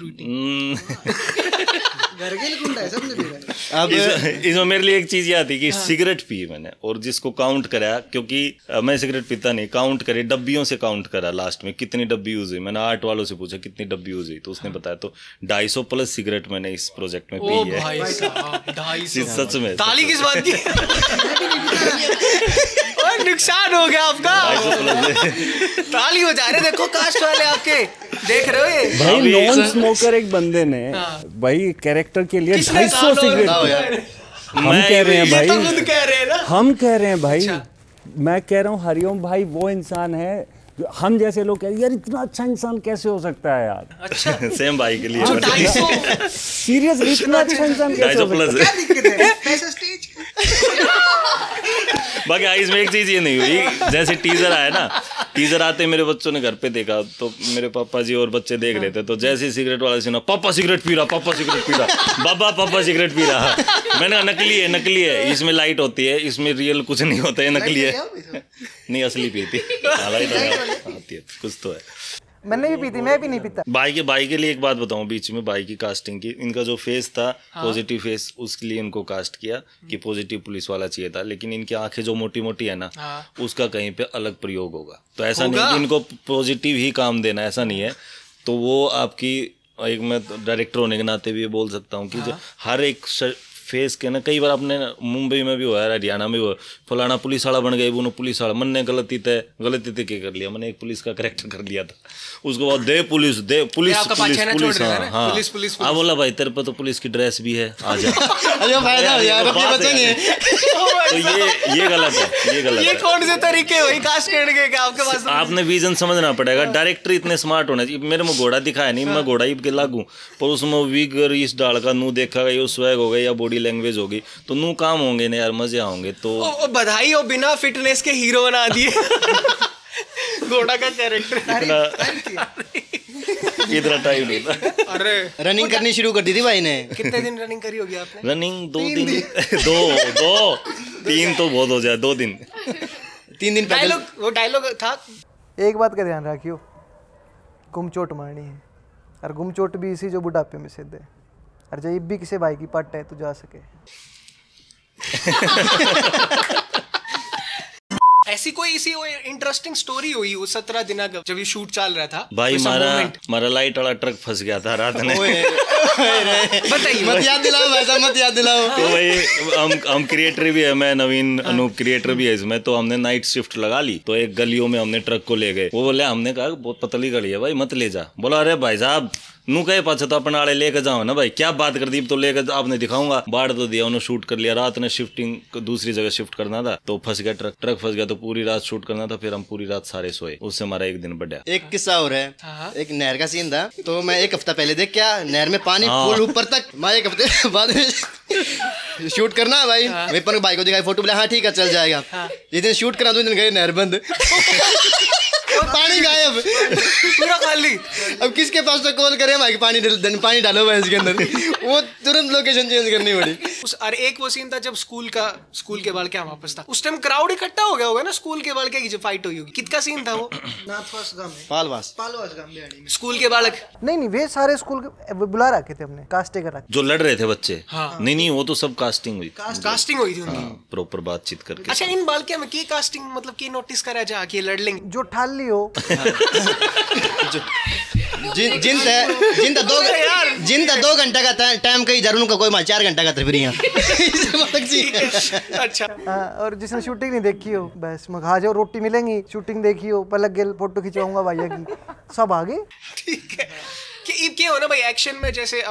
अब इसमें मेरे लिए एक चीज याद थी कि सिगरेट पी मैंने, और जिसको काउंट करा, क्योंकि मैं सिगरेट पीता नहीं, काउंट करे डब्बियों से काउंट करा लास्ट में कितनी डब्बी यूज हुई। मैंने आर्ट वालों से पूछा कितनी डब्बी यूज हुई, तो उसने बताया तो 250 प्लस सिगरेट मैंने इस प्रोजेक्ट में पी है। 250 सच में। ताली किस बात की? नुकसान हो गया आपका, ताली हो जा रहे, देखो कास्ट वाले आपके देख रहे हो ये भाई। नॉन स्मोकर एक बंदे ने भाई कैरेक्टर के लिए 250 सिगरेट, हम कह रहे हैं भाई, हम कह रहे हैं भाई, मैं कह रहा हूँ हरिओम भाई वो इंसान है, हम जैसे लोग कह रहे हैं यार इतना अच्छा इंसान कैसे हो सकता है यार। अच्छा सेम भाई के लिए सीरियसली इतना अच्छा इंसान कैसे हो सकता है? बाकी इसमें एक चीज ये नहीं हुई, जैसे टीजर आया ना, टीजर आते मेरे बच्चों ने घर पे देखा, तो मेरे पापा जी और बच्चे देख रहे थे, तो जैसे ही सिगरेट वाला सुना, पापा सिगरेट पी रहा, पापा सिगरेट पी रहा, बाबा पापा सिगरेट पी रहा। मैंने कहा नकली है, नकली है, इसमें लाइट होती है, इसमें रियल कुछ नहीं होता है, नकली है। नहीं असली पीती, लाइट आती है, कुछ तो है। मैंने भी पी थी, मैं भी नहीं पीता। भाई के लिए एक बात बताऊं बीच में, भाई की कास्टिंग की, इनका जो फेस था पॉजिटिव फेस, उसके लिए इनको कास्ट किया कि पॉजिटिव पुलिस वाला चाहिए था, लेकिन इनकी आंखें जो मोटी मोटी है ना, उसका कहीं पे अलग प्रयोग होगा। तो ऐसा नहीं कि इनको पॉजिटिव ही काम देना, ऐसा नहीं है। तो वो आपकी एक, मैं डायरेक्टर होने के नाते भी बोल सकता हूँ कि जो हर एक फेस के ना, कई बार अपने मुंबई में भी हुआ है, हरियाणा में भी हुआ, फलाना पुलिस वाला बन गए, वो पुलिस वाला, मन ने गलती थे क्या कर लिया, मैंने एक पुलिस का करेक्टर कर लिया था, उसके बाद दे पुलिस हाँ बोला भाई तेरे पे तो पुलिस की ड्रेस भी है, आ जा। तो ये गलत है, ये गलत है। ये कौन से तरीके हुई कास्ट करने के आपके पास? आपने विजन समझना पड़ेगा, डायरेक्टर इतने स्मार्ट होना चाहिए। मेरे में घोड़ा दिखाया नहीं, मैं घोड़ा ही के लागू, पर उसमें विग इस डाल का नू देखा गया, स्वैग हो गया या बॉडी लैंग्वेज होगी, तो नू काम होंगे ना यार, मजे आएंगे। तो बधाई हो, बिना फिटनेस के हीरो बना दिए घोड़ा का कैरेक्टर। इतना टाइम नहीं था। अरे रनिंग करनी शुरू कर दी थी भाई ने। कितने दिन रनिंग करी होगी आपने? रनिंग 2 दिन 3 तो बहुत हो जाए, 2 दिन 3 दिन पहले। वो डायलॉग था, एक बात का ध्यान रखियो, गुमचोट मारनी है, और गुमचोट भी इसी जो बुढ़ापे में सिद्ध है, और जब भी किसी भाई की पट है तो जा सके। ऐसी कोई इंटरेस्टिंग स्टोरी हुई उस 17 दिन का जब ये शूट चल रहा था? भाई हमारा लाइट वाला ट्रक फंस गया था रात में। बताइए, मत याद दिलाओ वैसा, मत याद दिलाओ। तो भाई हम क्रिएटर भी है, मैं नवीन अनूप क्रिएटर भी है इसमें, तो हमने नाइट शिफ्ट लगा ली। तो एक गलियों में हमने ट्रक को ले गए, वो बोले, हमने कहा बहुत पतली गली है भाई मत ले जा। बोला अरे भाई साहब नू कहे पाछे तो अपने आड़े लेकर जाओ ना भाई, क्या बात कर दी, तो लेकर आपने दिखाऊंगा। बाढ़ तो दिया, उन्होंने शूट कर लिया। रात ने शिफ्टिंग दूसरी जगह शिफ्ट करना था, तो फंस गया ट्रक फंस गया, तो पूरी रात शूट करना था। फिर हम पूरी रात सारे सोए, उससे हमारा एक दिन बढ़ा। एक किस्सा और है, एक नहर का सीन था। तो मैं एक हफ्ता पहले देख क्या नहर में पानी फुल ऊपर तक, मैं एक हफ्ते बाद में शूट करना है भाई, वेपन भाई को दिखाई, फोटो बोला हाँ ठीक है चल जाएगा। जिस दिन शूट करा 2 दिन गए नहर बंद, पानी गायब, पूरा खाली। अब किसके पास तो कॉल करें भाई, पानी डालो भाई इसके अंदर, वो तुरंत लोकेशन चेंज करनी पड़ी। अरे एक वो सीन था जब स्कूल के बाल क्या वापस था, उस टाइम क्राउड इकट्ठा हो गया होगा ना, स्कूल के बाल क्या जो फाइट हुई होगी, कितना सीन था वो? नाथवास गांव में, पालवास गांव में स्कूल के बालक नहीं वे सारे स्कूल के बुला रखे थे हमने, कास्टे कर रखे जो लड़ रहे थे बच्चे। नहीं वो तो सब कास्टिंग हुई, कास्टिंग हुई थी उनकी प्रॉपर बातचीत करके। अच्छा इन बाल क्या में की कास्टिंग मतलब की नोटिस करा जा कि लड़ लेंगे जो ठाल ली हो जिनका 2 घंटा का टाइम कहीं जरूर का, कोई 4 घंटा का फिर यहाँ। अच्छा और जिसने शूटिंग नहीं देखी हो बस खा जाओ, रोटी मिलेंगी, शूटिंग देखी हो पलक गेल फोटो खिंचवाऊंगा भैया की, सब आगे। ठीक है कि क्या हो ना भाई, एक्शन में जैसे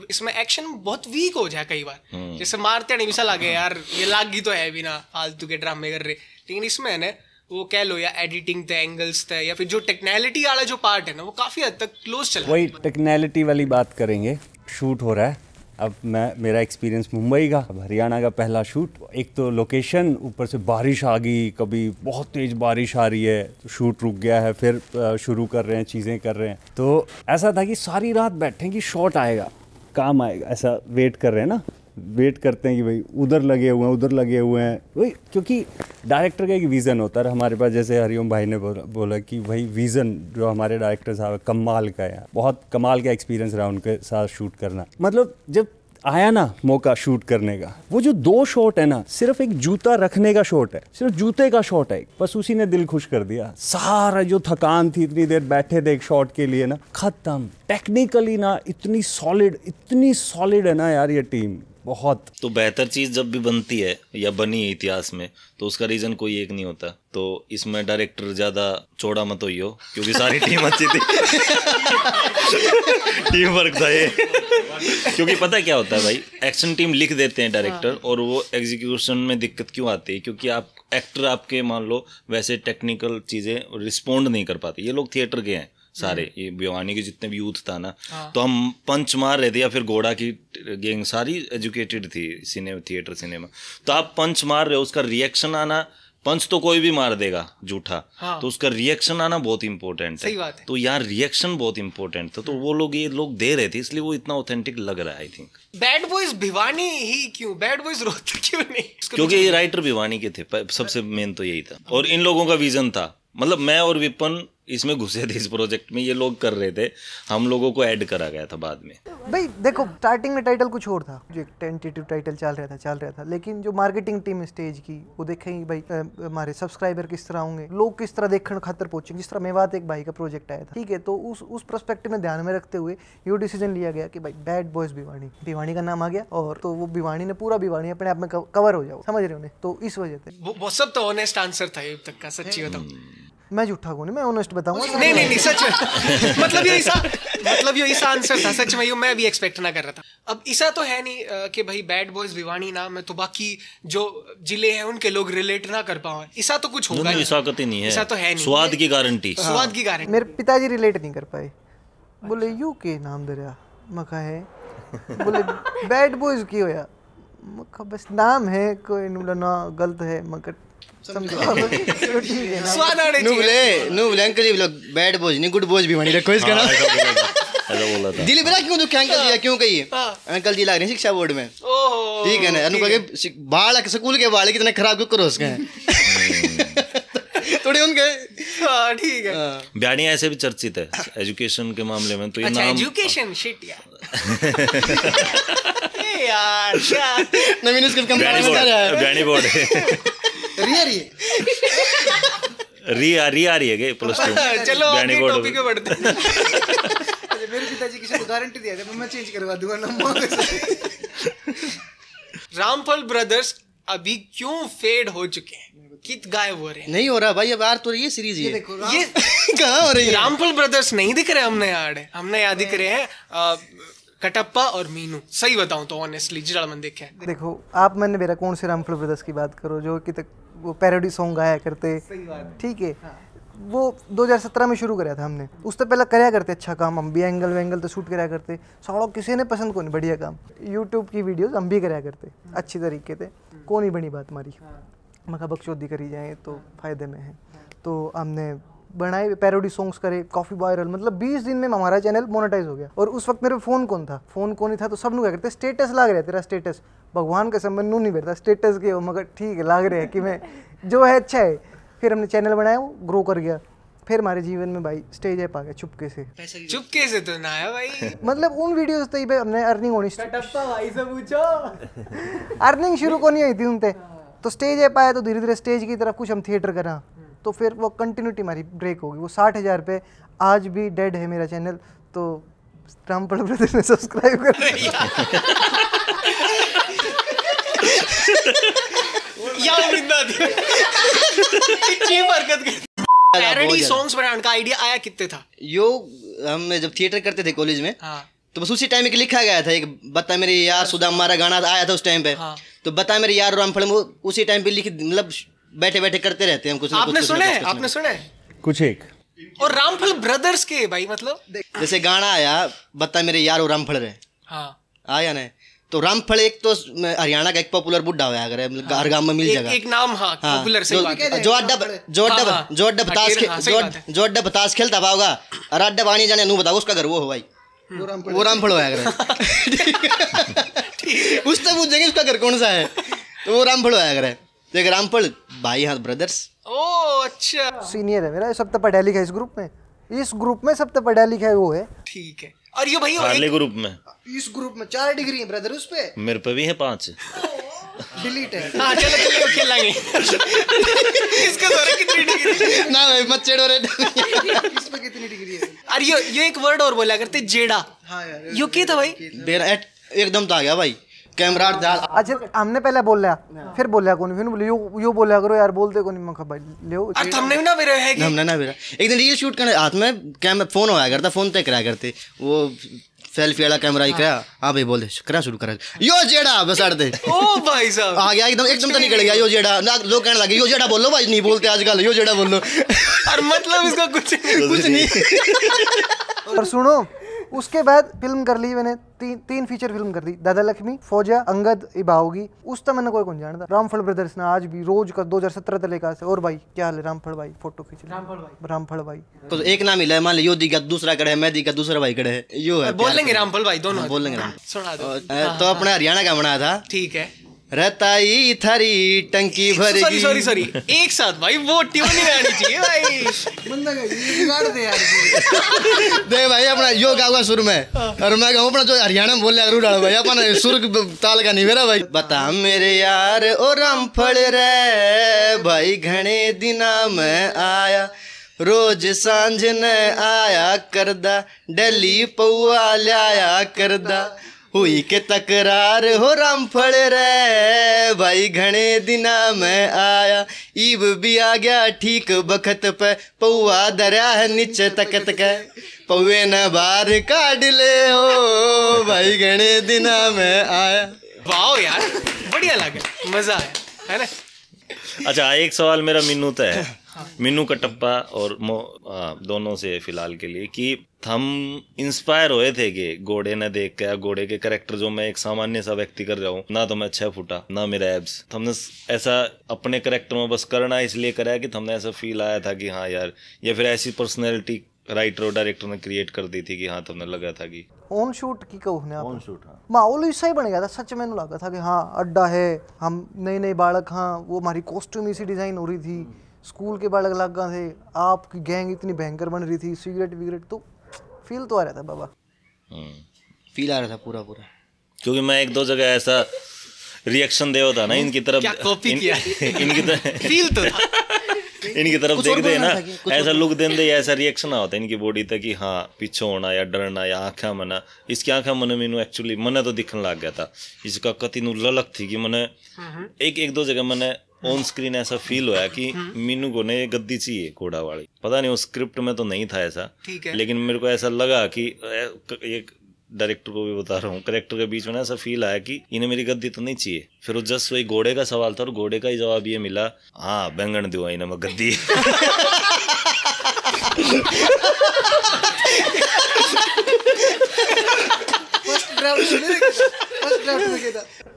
इसमें एक्शन बहुत वीक हो जाए कई बार, जैसे मारते नहीं विसा लागे यार ये लाग गई तो है भी ना, फालतू के ड्रामे कर रहे। लेकिन इसमें है ना वो कह लो या एडिटिंग थे, एंगल्स थे, या फिर जो टेक्नैलिटी वाला जो पार्ट है ना वो काफी हद तक क्लोज चला। वही टेक्नैलिटी वाली बात करेंगे। शूट हो रहा है, अब मेरा एक्सपीरियंस मुंबई का, अब हरियाणा का पहला शूट। एक तो लोकेशन, ऊपर से बारिश आ गई, कभी बहुत तेज बारिश आ रही है तो शूट रुक गया है, फिर शुरू कर रहे हैं, चीज़ें कर रहे हैं। तो ऐसा था कि सारी रात बैठे कि शॉट आएगा, काम आएगा, ऐसा वेट कर रहे हैं ना, वेट करते हैं कि भाई उधर लगे हुए हैं, उधर लगे हुए हैं, वही क्योंकि डायरेक्टर का एक विज़न होता है हमारे पास। जैसे हरिओम भाई ने बोला कि भाई विज़न जो हमारे डायरेक्टर साहब कमाल का है, बहुत कमाल का एक्सपीरियंस रहा उनके साथ शूट करना। मतलब जब आया ना मौका शूट करने का, वो जो 2 शॉट है ना, सिर्फ एक जूता रखने का शॉट है, सिर्फ जूते का शॉट है, बस उसी ने दिल खुश कर दिया। सारा जो थकान थी, इतनी देर बैठे थे एक शॉट के लिए ना, खत्म। टेक्निकली ना इतनी सॉलिड है ना यार ये टीम, बहुत। तो बेहतर चीज़ जब भी बनती है या बनी है इतिहास में, तो उसका रीज़न कोई एक नहीं होता। तो इसमें डायरेक्टर ज़्यादा चौड़ा मत होई हो, क्योंकि सारी टीम अच्छी थी। टीम वर्क था ये। क्योंकि पता क्या होता है भाई, एक्शन टीम लिख देते हैं डायरेक्टर, और वो एग्जीक्यूशन में दिक्कत क्यों आती है, क्योंकि आप एक्टर आपके मान लो वैसे टेक्निकल चीज़ें रिस्पोंड नहीं कर पाते। ये लोग थिएटर के हैं सारे, ये भिवानी के जितने भी यूथ था ना, तो हम पंच मार रहे थे, या फिर घोड़ा की गैंग सारी एजुकेटेड थी थिएटर सिनेमा। तो आप पंच मार रहे हो, उसका रिएक्शन आना, पंच तो कोई भी मार देगा झूठा, तो उसका रिएक्शन आना बहुत इंपॉर्टेंट है। बात है। तो यार रिएक्शन बहुत इंपॉर्टेंट था, तो वो लोग ये लोग दे रहे थे, इसलिए वो इतना ऑथेंटिक लग रहा है। I think bad boys Bhiwani ही क्यों, बैड बॉयज रोहतक क्यों नहीं? क्योंकि ये राइटर भिवानी के थे, सबसे मेन तो यही था, और इन लोगों का विजन था। मतलब मैं और विपन इसमें घुसे थे इस प्रोजेक्ट में, ये लोग कर रहे थे, हम लोगों को ऐड करा गया था बाद में। भाई देखो स्टार्टिंग में टाइटल कुछ और था, जो एक टेंटेटिव टाइटल चल रहा था, लेकिन जो मार्केटिंग टीम स्टेज की वो देखेंगे भाई हमारे सब्सक्राइबर किस तरह होंगे, लोग किस तरह देखने खातर पहुंचेंगे। जिस तरह मेवात एक भाई का प्रोजेक्ट आया था, ठीक है, तो उस पर्सपेक्टिव में ध्यान में रखते हुए ये डिसीजन लिया गया कि भाई बैड बॉयज भिवानी का नाम आ गया, और तो वो भिवानी ने पूरा भिवानी अपने आप में कवर हो जाओ, समझ रहे हो? तो इस वजह से वो सब तो ऑनेस्ट आंसर था ये तक का, सच्ची बताऊं। मैं झूठा कौन, मैं ऑनेस्ट बताऊंगा। नहीं सच में मतलब ये ऐसा आंसर था सच में, ये मैं भी एक्सपेक्ट ना कर रहा था। अब ऐसा तो है नहीं कि भाई बैड बॉयज भिवानी नाम है तो बाकी जो जिले हैं उनके लोग रिलेट ना कर पाए, ऐसा तो कुछ होगा नहीं, ऐसा कतई नहीं है, ऐसा तो है नहीं, स्वाद की गारंटी। मेरे पिताजी रिलेट नहीं कर पाए, बोले यू के नाम दरिया मखा है, बोले बैड बॉयज की होया मखा, बस नाम है कोई ना गलत है मगर बोले अंकल ये लोग बैड बॉयज नहीं गुड बॉयज भिवानी रखो इसका नाम। बोला था दिलीप क्यों दुख अंकल जी क्यों कही अंकल जी लग रहे हैं शिक्षा बोर्ड में, ठीक है ना, अनु बाल स्कूल के बाल कितने खराब क्यों करो उसके थोड़े उनके, ठीक है। ब्याणी ऐसे भी चर्चित है एजुकेशन के मामले में, तो ये नाम एजुकेशन शिट यार नवीन स्कूल ब्याणी बोर्ड रिया रही है प्लस 2। चलो आगे टॉपिक पे बढ़ते हैं। मेरे पिताजी किसी को गारंटी दिया था मैं चेंज करवा दूंगा नाम। रामफल ब्रदर्स अभी क्यों फेड हो चुके हैं, कित गायब हो रहे हैं? नहीं हो रहा भाई, अब यार तो ये सीरीज ये कहाँ हो रही है? रामफल ब्रदर्स नहीं दिख रहे हमने याद दिख रहे हैं कटप्पा और मीनू। सही बताऊं तो ऑनेस्टली जिड़ा मन देखे देखो आप, मैंने मेरा कौन से रामफल ब्रदर्स की बात करो जो कि वो पैरोडी सॉन्ग गाया करते, ठीक है, वो 2017 में शुरू कराया था हमने, उससे पहले कराया करते अच्छा काम, हम भी एंगल वेंगल तो शूट कराया करते, सालों किसी ने पसंद को नहीं, बढ़िया काम, यूट्यूब की वीडियोस हम भी कराया करते अच्छी तरीके से, कौन ही बड़ी बात हमारी मखा बकचोदी करी जाए तो फायदे में है। तो हमने बनाए पैरोडी सॉन्ग्स करे, काफ़ी वायरल, मतलब 20 दिन में हमारा चैनल मोनेटाइज हो गया। और उस वक्त मेरे फ़ोन कौन ही था, तो सब लोग क्या करते स्टेटस लाग रहे, तेरा स्टेटस भगवान का संबंध नहीं बैठता स्टेटस के, मगर ठीक है लाग रहे हैं कि मैं जो है अच्छा है। फिर हमने चैनल बनाया, वो ग्रो कर गया, फिर हमारे जीवन में भाई स्टेज ऐप आ गया चुपके से तो ना है भाई मतलब उन वीडियोस तो हमने अर्निंग होनी भाई से पूछो अर्निंग शुरू को नहीं हुई थी उनते, तो स्टेज ऐप आया तो धीरे धीरे स्टेज की तरफ कुछ हम थिएटर करा, तो फिर वो कंटिन्यूटी हमारी ब्रेक होगी। वो 60,000 पे आज भी डेड है मेरा चैनल, तो रामफल ब्रदर्स ने सब्सक्राइब कर पैरोडी सॉन्ग्स बनाने का आइडिया आया कितने था? हम जब थिएटर करते थे कॉलेज में, तो बस उसी टाइम में लिखा गया था, एक बता मेरे यार सुदाम हमारा गाना आया था उस टाइम पे, तो बता मेरे यार रामफल उसी टाइम पे लिख, मतलब बैठे बैठे करते रहते हैं हम कुछ। आपने सुने कुछ एक और रामफल ब्रदर्स के भाई, मतलब जैसे गाना आया बता मेरे यार और रामफल रहे, आया ना, तो रामफल एक तो हरियाणा का एक पॉपुलर बुड्ढा हुआ अगर हर गांव में मिल जाएगा एक नाम, पॉपुलर से जो अड्डा बतास खेलता पाओगा और अड्डा पानी जाने नू बताओ उसका घर वो हो भाई, वो रामफल होया करे उससे पूछेंगे उसका घर कौन सा है, तो वो रामफल होया करे। तो एक रामफल भाई हाथ ब्रदर्स, ओ अच्छा सीनियर है मेरा, सब तो पढ़ा लिखा है इस ग्रुप में सब तो पढ़ा लिखा है वो है, ठीक है। और ये भाई ग्रुप में, इस ग्रुप में 4 डिग्री है ब्रदर, उस पे मेरे पे भी है 5 डिलीट है। चलो खेलेंगे इसका दौरा कितनी डिग्री ना भाई मत छेड़ो रे इस पे कितनी डिग्री है? अरे ये एक वर्ड और बोला करते जेड़ा, हाँ यार यो क्या था भाई? एकदम तो आ गया भाई कैमरा। अच्छा हमने पहले बोल लिया, फिर बोलिया कौन, फिर बोले यो बोलिया करो यार, बोलते कौन मखा भाई ले हमने ना मेरा है कि हमने ना मेरा एक दिन रील शूट करने हाथ में कैमरा फोन होया करता, फोन तक कराया करते, वो सेल्फी वाला कैमरा ही कराया, हाँ भाई बोल दे करा शुरू करा यो जेड़ा बस अड़ दे, ओ भाई साहब आ गया एकदम तो निकल गया यो जेड़ा, लोग कहने लगे यो जेड़ा बोलो भाई, नहीं बोलते आजकल यो जेड़ा बोलो और मतलब इसका कुछ नहीं। और सुनो उसके बाद फिल्म कर ली मैंने, तीन फीचर फिल्म कर दी, दादा लक्ष्मी, फौजा, अंगद, इबाओगी, उस तो मैंने कोई कौन जानता। रामफल ब्रदर्स ने आज भी रोज का 2017 तक लेकर से, और भाई क्या हाल है रामफल भाई, फोटो खींच रामफल भाई तो एक नाम मिला है, मान लो यो दी का दूसरा कड़े है, मैं दी का दूसरा भाई कड़े है, यो है बोल लेंगे रामफल भाई दोनों बोल लेंगे। सुना दो। तो अपना हरियाणा का बनाया था, ठीक है, रताई थारी टंकी भरेगी। सॉरी एक साथ भाई, वो ट्यून नहीं आनी चाहिए भाई। बंदा बिगाड़ दे यार। देख भाई अपना यो गाऊंगा सुर में, और मैं गाऊं अपना जो हरियाणा में बोले अगरू डालो भाई, अपन सुर ताल का नहीं मेरा भाई। बता मेरे यार ओ रामफल रे, भाई घने दिना में आया, रोज सांझ न आया करदा, डेली पौआ लाया करदा, हुई के तकरार हो रामफल रे, भाई घने दिना में आया, ईब भी आ गया ठीक बखत पे, पौआ दरिया है नीचे तक तक, पौए न बाहर काट ले हो, भाई घने दिना में आया। वाओ यार, बढ़िया लगा, मजा आया, है ना। अच्छा, एक सवाल मेरा मीनू तो है, मीनू कटप्पा और दोनों से फिलहाल के लिए, कि हम इंस्पायर हुए थे कि घोड़े ने देख के, घोड़े के कैरेक्टर जो मैं एक सामान्य सा व्यक्ति कर रहा हूँ, ना तो मैं 6 फुटा ना मेरा एब्स, हमने ऐसा अपने कैरेक्टर में बस करना इसलिए करा है कि हमने ऐसा फील आया था कि हाँ यार, या फिर ऐसी पर्सनैलिटी राइटर और डायरेक्टर ने क्रिएट कर दी थी कि हाँ तुमने लगा था कि ऑन शूट की कहूँ ने ऑन शूट, हाँ माहौल ऐसा ही बन गया था सच में, लगा था कि हाँ अड्डा है, हम नए बालक, हाँ वो हमारी कॉस्ट्यूम इसी डिजाइन हो रही थी, स्कूल के बालक लगा थे, आपकी गैंग इतनी भयंकर बन रही थी, सिगरेट विगरेट, तो फील तो आ रहा था बाबा, फील आ रहा था पूरा, क्योंकि मैं एक दो जगह ऐसा रिएक्शन दे होता ना इनकी तरफ, क्या कॉपी किया इनकी तरफ फील तो था इनकी तरफ देख दे ना, ऐसा लुक देंदे या ऐसा रिएक्शन होता है इनकी बॉडी तक कि हाँ पीछे होना या डरना या आँखें मना, इसकी आँखें मने मीनू एक्चुअली मने तो दिखने लग गया था, इसका कति नु ललक थी कि मने एक दो जगह मैंने ऑन स्क्रीन ऐसा फील हुआ कि मीनू को ने गद्दी चाहिए घोड़ा वाली, पता नहीं उस स्क्रिप्ट में तो नहीं था ऐसा, लेकिन मेरे को ऐसा लगा कि एक डायरेक्टर को भी बता रहा हूँ, करेक्टर के बीच में ना ऐसा फील आया कि इन्हें मेरी गद्दी तो नहीं चाहिए, फिर वो जस्ट वही घोड़े का सवाल था और घोड़े का ही जवाब ये मिला, हाँ बैंगन दो इन्हें मैं गद्दी।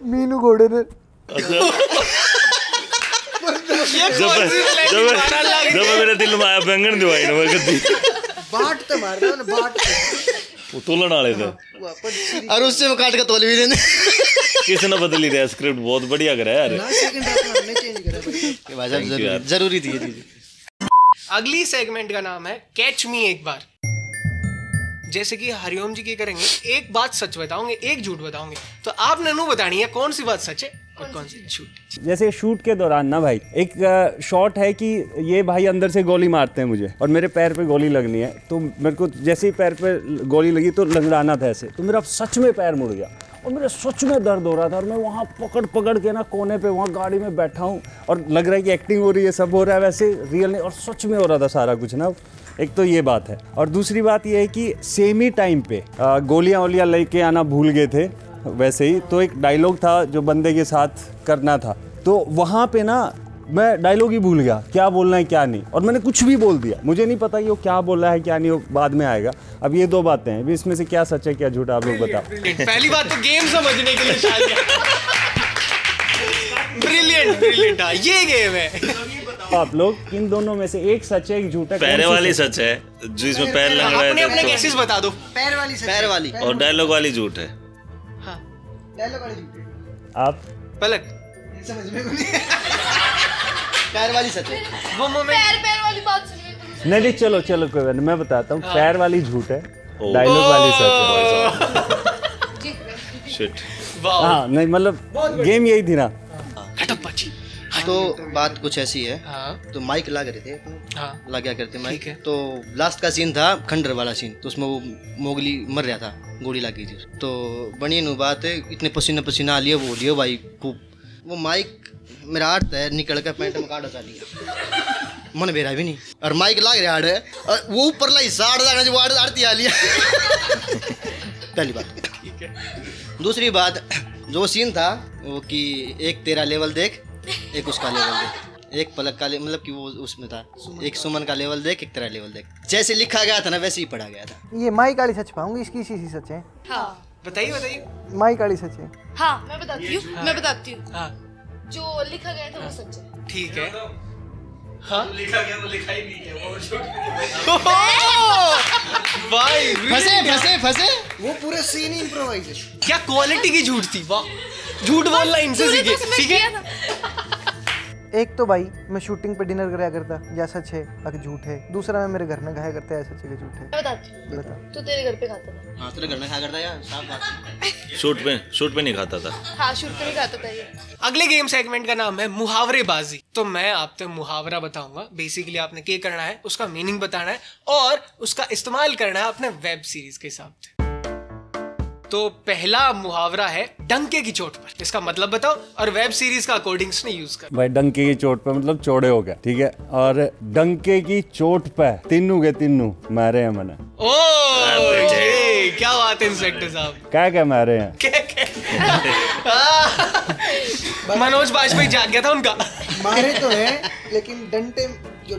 मीनू घोड़े ने जब मेरे दिल में आया बैंगन दो इन्हें मैं गद्दी, बाट तो मार दो ना, बाट वो तोलन वाले थे और उससे मैं काट के तोल भी देने। किसी ने बदली रहा स्क्रिप्ट, बहुत बढ़िया करा यार, जरूरी थी ये चीज। अगली सेगमेंट का नाम है कैच मी एक बार। जैसे कि हरिओम जी की करेंगे, एक बात सच बताओगे, एक झूठ बताओगे, तो आप ननू बतानी है कौन सी बात सच है और कौन सी झूठ। जैसे शूट के दौरान ना भाई एक शॉट है कि ये भाई अंदर से गोली मारते हैं मुझे और मेरे पैर पे गोली लगनी है, तो मेरे को जैसे ही पैर पे गोली लगी तो लंगड़ाना था ऐसे, तो मेरा सच में पैर मुड़ गया और मेरे सच में दर्द हो रहा था और मैं वहाँ पकड़ के ना कोने पे वहाँ गाड़ी में बैठा हूँ और लग रहा है कि एक्टिंग हो रही है, सब हो रहा है वैसे रियल नहीं, और सच में हो रहा था सारा कुछ ना। एक तो ये बात है, और दूसरी बात ये है कि सेम ही टाइम पे गोलियाँ वोलियाँ लेके आना भूल गए थे वैसे ही, तो एक डायलॉग था जो बंदे के साथ करना था, तो वहाँ पे ना मैं डायलॉग ही भूल गया क्या बोलना है क्या नहीं, और मैंने कुछ भी बोल दिया, मुझे नहीं पता कि वो क्या बोल रहा है क्या नहीं, वो बाद में आएगा। अब ये दो बातें हैं, इसमें से क्या सच है क्या झूठ आप लोग बताओ। पहली बात तो गेम समझने के लिए शायद ब्रिलियंट, ये गेम है। आप लोग इन दोनों में से एक सच है एक झूठ है। पैर वाली सच है जो इसमें पैर लग रहा है, अपने केसेस बता दो। पैर वाली और डायलॉग वाली झूठ है। हाँ डायलॉग वाली झूठ है। आप पलक समझ में नहीं, पैर वाली सच है, वो पैर वाली बात सुनिए। नहीं चलो कोई बात नहीं, मैं बताता हूँ। पैर वाली झूठ है, डायलॉग वाली सच है। शिट, हाँ नहीं मतलब गेम यही थी ना। तो बात कुछ ऐसी है, हाँ। तो माइक लग रहे थे, हाँ। लगा करते माइक, तो लास्ट का सीन था खंडर वाला सीन, तो उसमें वो मोगली मर रहा था, गोली लग गई थी, तो बनी नु बात है, इतने पसीना आ लिया, वो लियो भाई खूब, वो माइक मेरा आर्ट है निकल कर पैंट में काटा लिया, मन बेरा भी नहीं, और माइक लग रहा है और वो ऊपर लाई साड़ जो आरती आ लिया। पहली बात। दूसरी बात, जो सीन था वो कि एक तेरा लेवल देख एक उसका लेवल देख, एक पलक का मतलब कि वो उसमें था, एक सुमन का लेवल देख एक तेरा लेवल देख, जैसे लिखा गया था ना वैसे ही पढ़ा गया था। ये माइक वाली सच पाऊंगी, इसकी सी सच है। हाँ बताइए। माइक वाली सच है। हाँ मैं बताती हूँ। जो लिखा गया था वो सच है। ठीक है, हाँ लिखा गया वो लिखा ही नहीं है वो भाई फंसे वो पूरे सीन ही इम्प्रोवाइज है। क्या क्वालिटी की झूठ थी, वाह। झूठ बोलना इनसे सीखे, ठीक है। एक तो भाई मैं शूटिंग पे डिनर कराया करता या सच है बाकी झूठ है। दूसरा मैं मेरे घर में खाया करता है, सच है कि झूठ है। बता तू तेरे घर पे खाता था? हाँ तेरे घर में खाया करता है यार, साफ बात। शूट पे नहीं खाता था। हाँ शूट पे नहीं खाता था ये। अगले गेम सेगमेंट का नाम है मुहावरेबाजी। तो मैं आपसे मुहावरा बताऊंगा। बेसिकली आपने क्या करना है, उसका मीनिंग बताना है और उसका इस्तेमाल करना है अपने वेब सीरीज के हिसाब से। तो पहला मुहावरा है डंके की चोट पर। इसका मतलब बताओ और वेब सीरीज का अकॉर्डिंग से यूज कर। भाई डंके की चोट पे मतलब चौड़े हो गया, ठीक है। और डंके की चोट पे तीनों के तीनों मारे हैं मैंने। ओ क्या बात है इंस्पेक्टर साहब। क्या मारे हैं? मनोज बाजपेयी जाग गया था उनका। मारे तो है लेकिन डंटे जो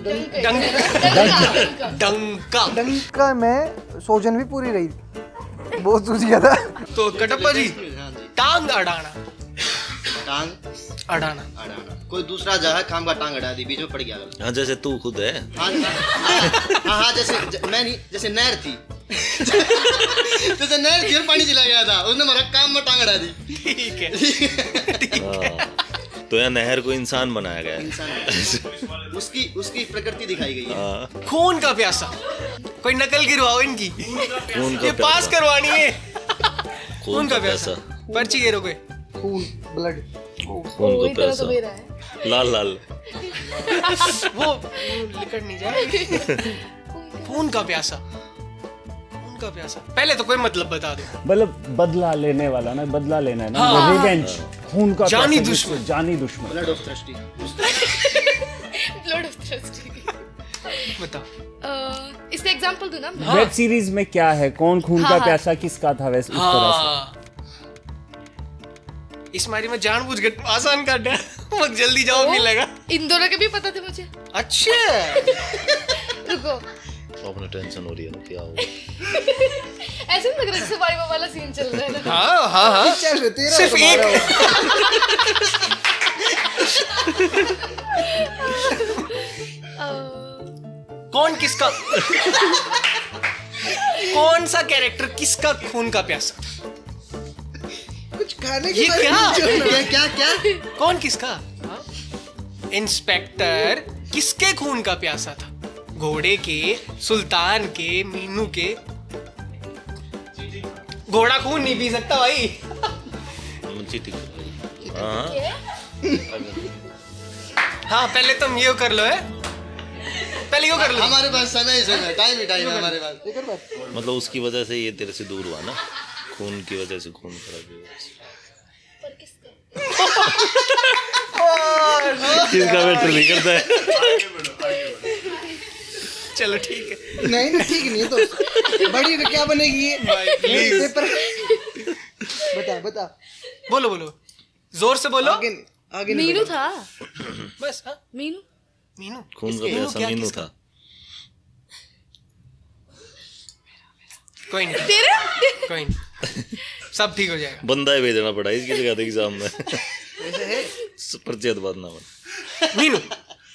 डंका में सोजन भी पूरी रही, बहुत सूझ गया था। तो कटप्पा जी टांग अड़ाना। कोई दूसरा जगह काम का टांग अड़ा दी, बीच में पड़ गया। हाँ जैसे तू खुद है। हाँ जैसे मैं नहीं, जैसे नहर थी जैसे नहर थी और पानी चला गया था, उसने मेरा काम में टांग अड़ा दी। ठीक है। तो यहाँ नहर को इंसान बनाया गया है। उसकी प्रकृति दिखाई गई है। खून का प्यासा। कोई नकल गिरवाओ इनकी, ये पास करवानी है। खून का प्यासा। पर्ची गिरो कोई। खून ब्लड। खून का प्यासा। लाल वो लिखट नहीं जाए। खून का प्यासा। पहले तो कोई मतलब बता दो। मतलब बदला लेने वाला ना, बदला लेना है ना, रिवेंज। खून का जानी दुश्मन। Blood of thirsty. बता। इसका एग्जांपल दो ना। वेब सीरीज में क्या है, कौन खून का प्यासा किसका था, वैसे इस तरह से। इस मारी में जानबूझ के आसान कर दिया। बहुत जल्दी जवाब मिलेगा। इन दोनों के भी पता थे मुझे। अच्छा रुको, अपने टेंशन हो रही है ना, क्या हो ऐसे लग रहा है सर्वाइवल वाला सीन चल रहा है ना। हाँ सिर्फ एक। कौन सा कैरेक्टर किसका खून का प्यासा? कुछ खाने की क्या कौन किसका? इंस्पेक्टर किसके खून का प्यासा था? घोड़े के, सुल्तान के, मीनू के? घोड़ा खून नहीं पी सकता भाई। हाँ पहले तुम ये कर लो है, पहले यो कर लो। हमारे पास समय है, टाइम है हमारे पास। मतलब उसकी वजह से ये तेरे से दूर हुआ ना, खून की वजह से, खून खराब किसका बेटर नहीं करता है। चलो ठीक है। नहीं ठीक नहीं तो बड़ी तो क्या बनेगी ये पेपर। बता बोलो जोर से बोलो। आगे मीनू था बस। हाँ मीनू खून का प्यासा मीनू था। कोई नहीं सब ठीक हो जाएगा। बंदा ही भेजना पड़ा इसकी जगह एग्जाम में। परिचय बात ना मीनू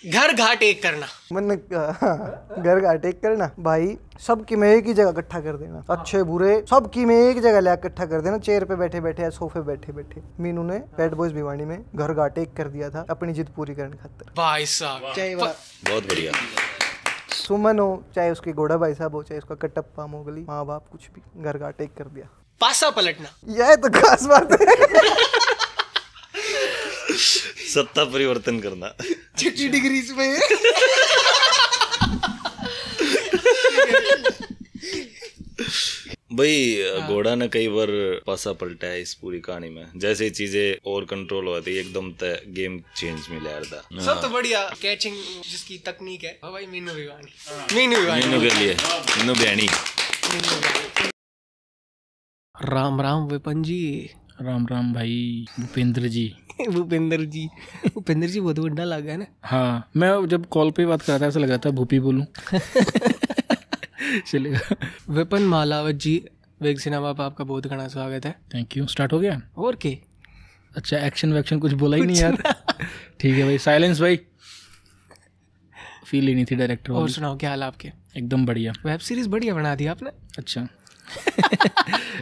घर घाट एक करना। मैंने घर घाट एक करना भाई, सबकी में एक ही जगह इकट्ठा कर देना, अच्छे बुरे सबकी में एक जगह ला इकट्ठा कर देना। चेयर पे बैठे बैठे या सोफे बैठे बैठे। मीनू ने बैड बॉयज भिवानी में घर घाट एक कर दिया था अपनी जिद पूरी करने खातिर। भाई साहब चाहे बहुत बढ़िया। सुमन हो, चाहे उसकी घोड़ा भाई साहब हो, चाहे उसका कटप्पा मोगली माँ बाप, कुछ भी घर घाट एक कर दिया। पासा पलटना। यह तो खास बात है। सत्ता परिवर्तन करना। 60 डिग्री में। भाई घोड़ा ने कई बार पासा पलटा है इस पूरी कहानी में। जैसे चीजें और कंट्रोल होती है एकदम गेम चेंज मिला यार। सब तो बढ़िया कैचिंग जिसकी तकनीक है भाई मीनू भिवानी। मीनू के लिए मीनू भैनी। राम राम विपन जी। राम राम भाई भूपेंद्र जी। भूपेंद्र जी बहुत बड़ा लगा है ना। हाँ मैं जब कॉल पे बात कर रहा था ऐसा लगा था भूपी बोलूं। चलेगा। विपन मालावत जी वेग सिनेमा पर आपका बहुत घना स्वागत है। Thank you. स्टार्ट हो गया और के? अच्छा एक्शन वैक्शन कुछ बोला ही नहीं यार। ठीक है भाई, साइलेंस भाई। फील ही नहीं थी डायरेक्टर और वाली। सुनाओ क्या हाल आपके? एकदम बढ़िया। वेब सीरीज बढ़िया बना दी आपने। अच्छा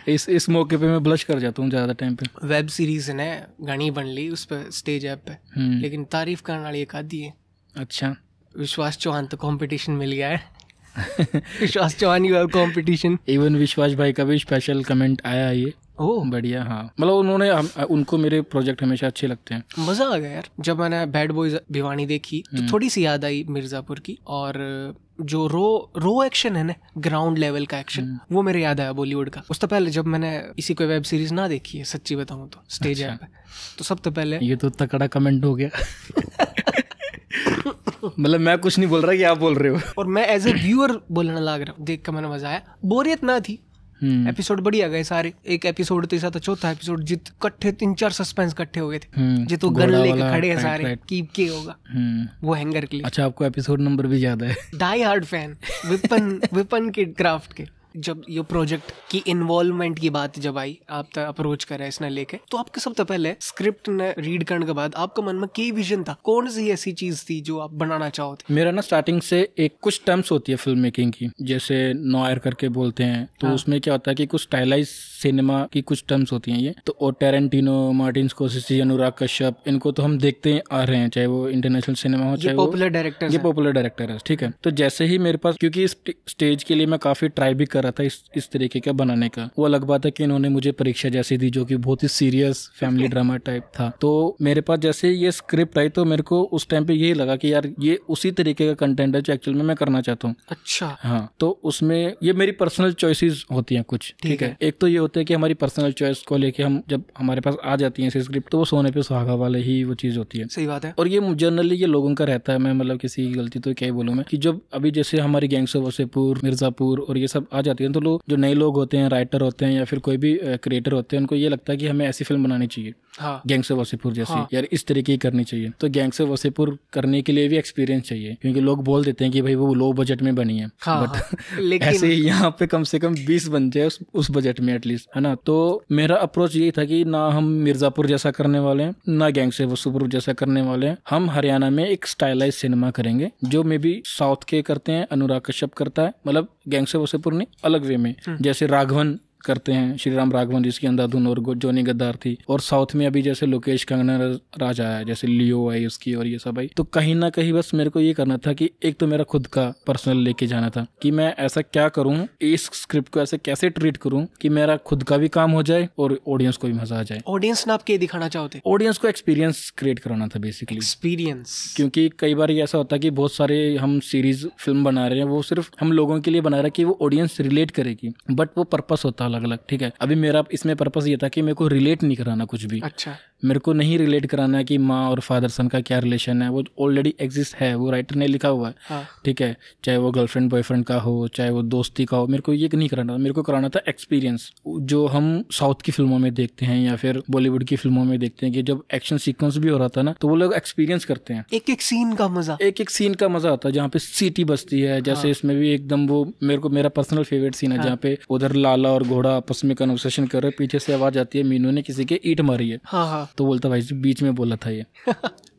इस मौके पे मैं ब्लश कर जाता हूँ ज़्यादा टाइम पे। वेब सीरीज ने घनी बन ली उस पर स्टेज ऐप पे, लेकिन तारीफ करने वाली एक आधी है। अच्छा, विश्वास चौहान तो कंपटीशन मिल गया है। Vishwas Chauhan you have competition. Even Vishwas भाई का भी स्पेशल कमेंट आया ये। ओह बढ़िया। हाँ मतलब उन्होंने उनको मेरे प्रोजेक्ट हमेशा अच्छे लगते हैं। मजा आ गया यार जब मैंने बैड बॉयज भिवानी देखी तो थोड़ी सी याद आई मिर्जापुर की, और जो रो एक्शन है ना, ग्राउंड लेवल का एक्शन, वो मेरे याद आया बॉलीवुड का। उससे पहले जब मैंने इसी कोई वेब सीरीज ना देखी है सच्ची बताऊं तो स्टेज ऐप पे, तो सबसे पहले ये तो तकड़ा कमेंट हो गया। मतलब मैं कुछ नहीं बोल रहा कि आप बोल रहे हो, और मैं एज ए व्यूअर बोलने लग रहा हूँ। देख कर मैंने मजा आया, बोरियत ना थी। एपिसोड बढ़िया गए सारे। एक एपिसोड तो था चौथा एपिसोड जित कट्ठे 3-4 सस्पेंस इकट्ठे हो गए थे, जित वो गन लेके खड़े हैं सारे, कीप के होगा वो हैंगर के लिए। अच्छा आपको एपिसोड नंबर भी याद है? डाई हार्ड फैन विपन के क्राफ्ट के। जब ये प्रोजेक्ट की इन्वॉल्वमेंट की बात जब आई, आप तक अप्रोच करा इसने लेके, तो आपके सबसे पहले स्क्रिप्ट ने रीड करने के बाद आपका मन में क्या विजन था? कौन सी ऐसी चीज थी जो आप बनाना चाहते? मेरा ना स्टार्टिंग से एक कुछ टर्म्स होती है फिल्म मेकिंग की, जैसे नॉयर करके बोलते हैं, तो उसमें क्या होता है कि कुछ स्टाइलाइज सिनेमा की कुछ टर्म्स होती हैं ये। तो और टेरेंटिनो, मार्टिन स्कोर्सेसी, अनुराग कश्यप, इनको तो हम देखते आ रहे हैं, चाहे वो इंटरनेशनल सिनेमा हो, चाहे वो पॉपुलर डायरेक्टर, ये पॉपुलर डायरेक्टर है, ठीक है। तो जैसे ही मेरे पास, क्योंकि इस स्टेज के लिए मैं काफी ट्राई भी कर रहा था इस तरीके का बनाने का, वो अलग बात है कि इन्होंने मुझे परीक्षा जैसी दी जो कि बहुत ही सीरियस फैमिली ड्रामा टाइप था। तो मेरे पास जैसे ये स्क्रिप्ट आई तो मेरे को उस टाइम पे यही लगा कि यार ये उसी तरीके का कंटेंट है जो एक्चुअल में मैं करना चाहता हूँ। अच्छा हाँ, तो उसमें ये मेरी पर्सनल चॉइसेस होती हैं कुछ, ठीक है। एक तो ये होता है कि हमारी पर्सनल चॉइस को लेके हम जब हमारे पास आ जाती है स्क्रिप्ट, तो वो सोने पे सुहागा वाले ही वो चीज होती है। सही बात है। और ये जनरली ये लोगों का रहता है, मैं मतलब किसी की गलती तो क्या ही बोलूँ मैं, कि जब अभी जैसे हमारी गैंग्स ऑफ वासेपुर, मिर्जापुर और ये सब आ जाती है, तो लोग जो नए लोग होते हैं, राइटर होते हैं या फिर कोई भी क्रिएटर होते हैं, उनको ये लगता है कि हमें ऐसी फिल्म बनानी चाहिए, हाँ, गैंग्स ऑफ वासेपुर जैसी, यार इस तरीके की करनी चाहिए। तो गैंग्स ऑफ वासेपुर करने के लिए भी एक्सपीरियंस चाहिए, क्योंकि लोग बोल देते हैं कि भाई वो लो बजट में बनी है, बट ऐसे यहाँ पे कम से कम 20 बन जाए उस बजट में एटलीस्ट, है ना। तो मेरा अप्रोच यही था कि ना हम मिर्जापुर जैसा करने वाले हैं, ना गैंग्स ऑफ वासेपुर जैसा करने वाले हैं, हम हरियाणा में एक स्टाइलाइज सिनेमा करेंगे जो मे बी साउथ के करते हैं, अनुराग कश्यप करता है, मतलब गैंग्स ऑफ वासेपुर नहीं, अलग वे में, जैसे राघवन करते हैं, श्री राम राघवन जिसकी अंधाधुन और जोनी गद्दार थी, और साउथ में अभी जैसे लोकेश कंगना राज आया, जैसे लियो आई उसकी, और ये सब आई। तो कहीं ना कहीं बस मेरे को ये करना था कि एक तो मेरा खुद का पर्सनल लेके जाना था कि मैं ऐसा क्या करूं, इस स्क्रिप्ट को ऐसे कैसे ट्रीट करूं कि मेरा खुद का भी काम हो जाए और ऑडियंस को भी मजा आ जाए। ऑडियंस ने आप क्या दिखाना चाहते? ऑडियंस को एक्सपीरियंस क्रिएट कराना था बेसिकली, एक्सपीरियंस। क्योंकि कई बार ये ऐसा होता है कि बहुत सारे हम सीरीज फिल्म बना रहे हैं, वो सिर्फ हम लोगों के लिए बना रहे हैं कि वो ऑडियंस रिलेट करेगी, बट वो पर्पस होता है अलग अलग, ठीक है। अभी मेरा इसमें पर्पस ये था कि मेरे को रिलेट नहीं कराना कुछ भी। अच्छा, मेरे को नहीं रिलेट कराना है कि माँ और फादर सन का क्या रिलेशन है, वो ऑलरेडी एग्जिस्ट है, वो राइटर ने लिखा हुआ है, हाँ, ठीक है। चाहे वो गर्लफ्रेंड बॉयफ्रेंड का हो, चाहे वो दोस्ती का हो, मेरे को ये नहीं कराना था। मेरे को कराना था एक्सपीरियंस, जो हम साउथ की फिल्मों में देखते हैं या फिर बॉलीवुड की फिल्मों में देखते हैं कि जब एक्शन सीक्वेंस भी हो रहा था ना, तो वो लोग एक्सपीरियंस करते हैं, एक एक सीन का मजा, एक एक सीन का मजा आता है, जहाँ पे सीटी बजती है, जैसे इसमें भी एकदम वो मेरा पर्सनल फेवरेट सीन है, जहाँ पे उधर लाला और घोड़ा आपस में कन्वर्सेशन कर रहे, पीछे से आवाज आती है मीनू ने किसी के ईंट मारी है, तो बोलता भाई बीच में बोला था ये।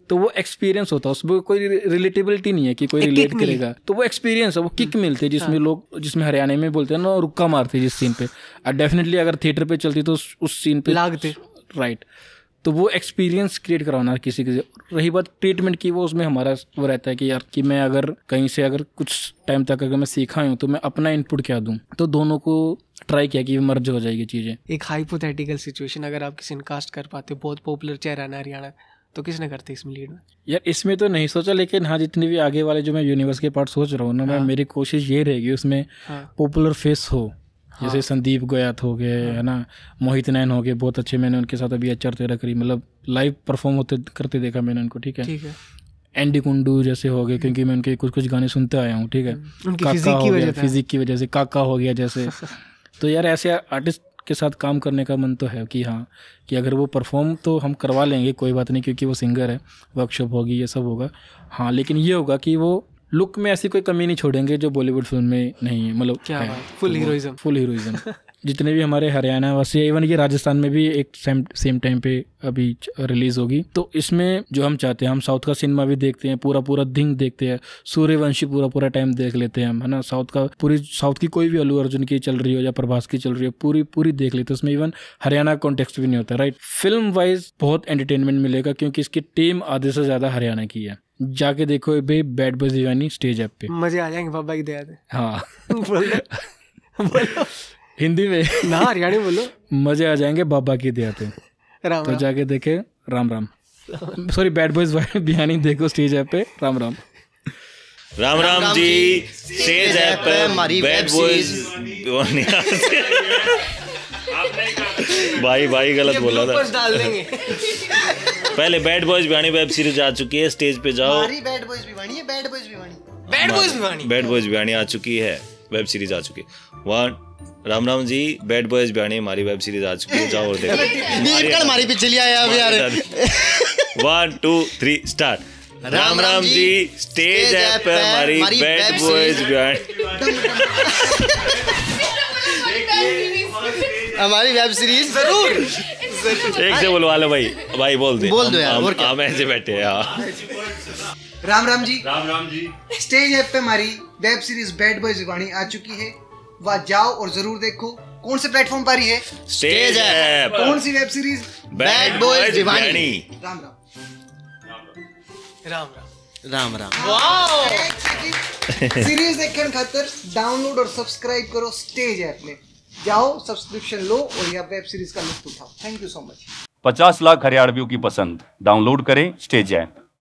तो वो एक्सपीरियंस होता है, उसमें कोई रिलेटेबिलिटी नहीं है कि कोई रिलेट करेगा, तो वो एक्सपीरियंस है, वो किक मिलती है, जिसमें लोग, जिसमें हरियाणा में बोलते हैं ना, रुक्का मारते हैं जिस सीन पे, डेफिनेटली अगर थिएटर पे चलती तो उस सीन पे लागते, राइट। तो वो एक्सपीरियंस क्रिएट करवाना किसी के। रही बात ट्रीटमेंट की, वो उसमें हमारा वो रहता है कि यार कि मैं अगर कहीं से अगर कुछ टाइम तक अगर मैं सीखा हूँ तो मैं अपना इनपुट क्या दूँ, तो दोनों को ट्राई किया कि मर्ज हो जाएगी चीजें। एक हाइपोथेटिकल सिचुएशन, अगर आप किसी ने कास्ट कर पाते, बहुत पॉपुलर चेहरा है हरियाणा, तो किसने करते इसमें लीड में? यार इसमें तो नहीं सोचा, लेकिन हाँ जितने भी आगे वाले जो मैं यूनिवर्स के पार्ट सोच रहा हूँ ना, मैं मेरी कोशिश ये रहेगी उसमें पॉपुलर फेस हो, जैसे संदीप गोयात हो गए, है ना, मोहित नैन हो गए, बहुत अच्छे, मैंने उनके साथ अभी HR 13 करी, मतलब लाइव परफॉर्म होते करते देखा मैंने उनको, ठीक है। एंडी कुंडू जैसे हो गए, क्योंकि मैं उनके कुछ गाने सुनते आया हूँ, ठीक है। फिजिक की वजह से काका हो गया जैसे। तो यार ऐसे आर्टिस्ट के साथ काम करने का मन तो है कि हाँ, कि अगर वो परफॉर्म तो हम करवा लेंगे, कोई बात नहीं, क्योंकि वो सिंगर है, वर्कशॉप होगी, ये सब होगा, हाँ। लेकिन ये होगा कि वो लुक में ऐसी कोई कमी नहीं छोड़ेंगे जो बॉलीवुड फिल्म में नहीं है, मतलब क्या फुल हीरोइज्म। जितने भी हमारे हरियाणा वासी, इवन ये राजस्थान में भी एक सेम टाइम पे अभी रिलीज होगी। तो इसमें जो हम चाहते हैं, हम साउथ का सिनेमा भी देखते हैं, पूरा दिन देखते हैं, सूर्यवंशी पूरा टाइम देख लेते हैं हम, है ना। साउथ की कोई भी अल्लू अर्जुन की चल रही हो या प्रभास की चल रही हो, पूरी देख लेते हैं। उसमें इवन हरियाणा कॉन्टेक्स्ट भी नहीं होता, राइट। फिल्म वाइज बहुत एंटरटेनमेंट मिलेगा क्योंकि इसकी टीम आधे से ज्यादा हरियाणा की है। जाके देखो भाई बैड बॉयज दीवानी स्टेज ऐप पे, मजे आ जाएंगे बाबा की दया से। हाँ बोलो हिंदी में ना, हरियाणी बोलो। मजे आ जाएंगे बाबा की दया पे। तो जाके देखे Ram Ram, sorry bad boys दीवानी देखो स्टेज ऐप पे। राम राम जी स्टेज ऐप पे हमारी बैड बॉयज दीवानी। भाई गलत बोला था, डाल देंगे। पहले bad boys Bhiwani web series आ चुकी है, स्टेज पे जाओ। बैड बॉयज भिवानी है, बैड बॉयज भिवानी आ चुकी है, वेब सीरीज आ चुकी है। राम जी बैड बॉयज भिवानी हमारी वेब सीरीज आ चुकी है, जाओ और देखो। हमारी पिछली आया अब यार। 1 2 3 start. Ram ji stage app पे हमारी बैड बॉयज भिवानी हमारी वेब सीरीज जरूर एक से बोलवा लो भाई बोल दो यार। हम ऐसे बैठे हैं। राम जी स्टेज ऐप पे हमारी web series bad boys Bhiwani आ चुकी है, वहाँ जाओ और जरूर देखो। कौन से प्लेटफॉर्म पर ही है? Stage app. कौन सी web series? Bad boys Bhiwani. Ram wow. Series देखने खातर डाउनलोड और सब्सक्राइब करो स्टेज ऐप में, जाओ सब्सक्रिप्शन लो और यह वेब सीरीज का लुत्फ उठाओ। Thank you so much. 50 lakh हरियाणवियों की पसंद, डाउनलोड करें स्टेज ऐप।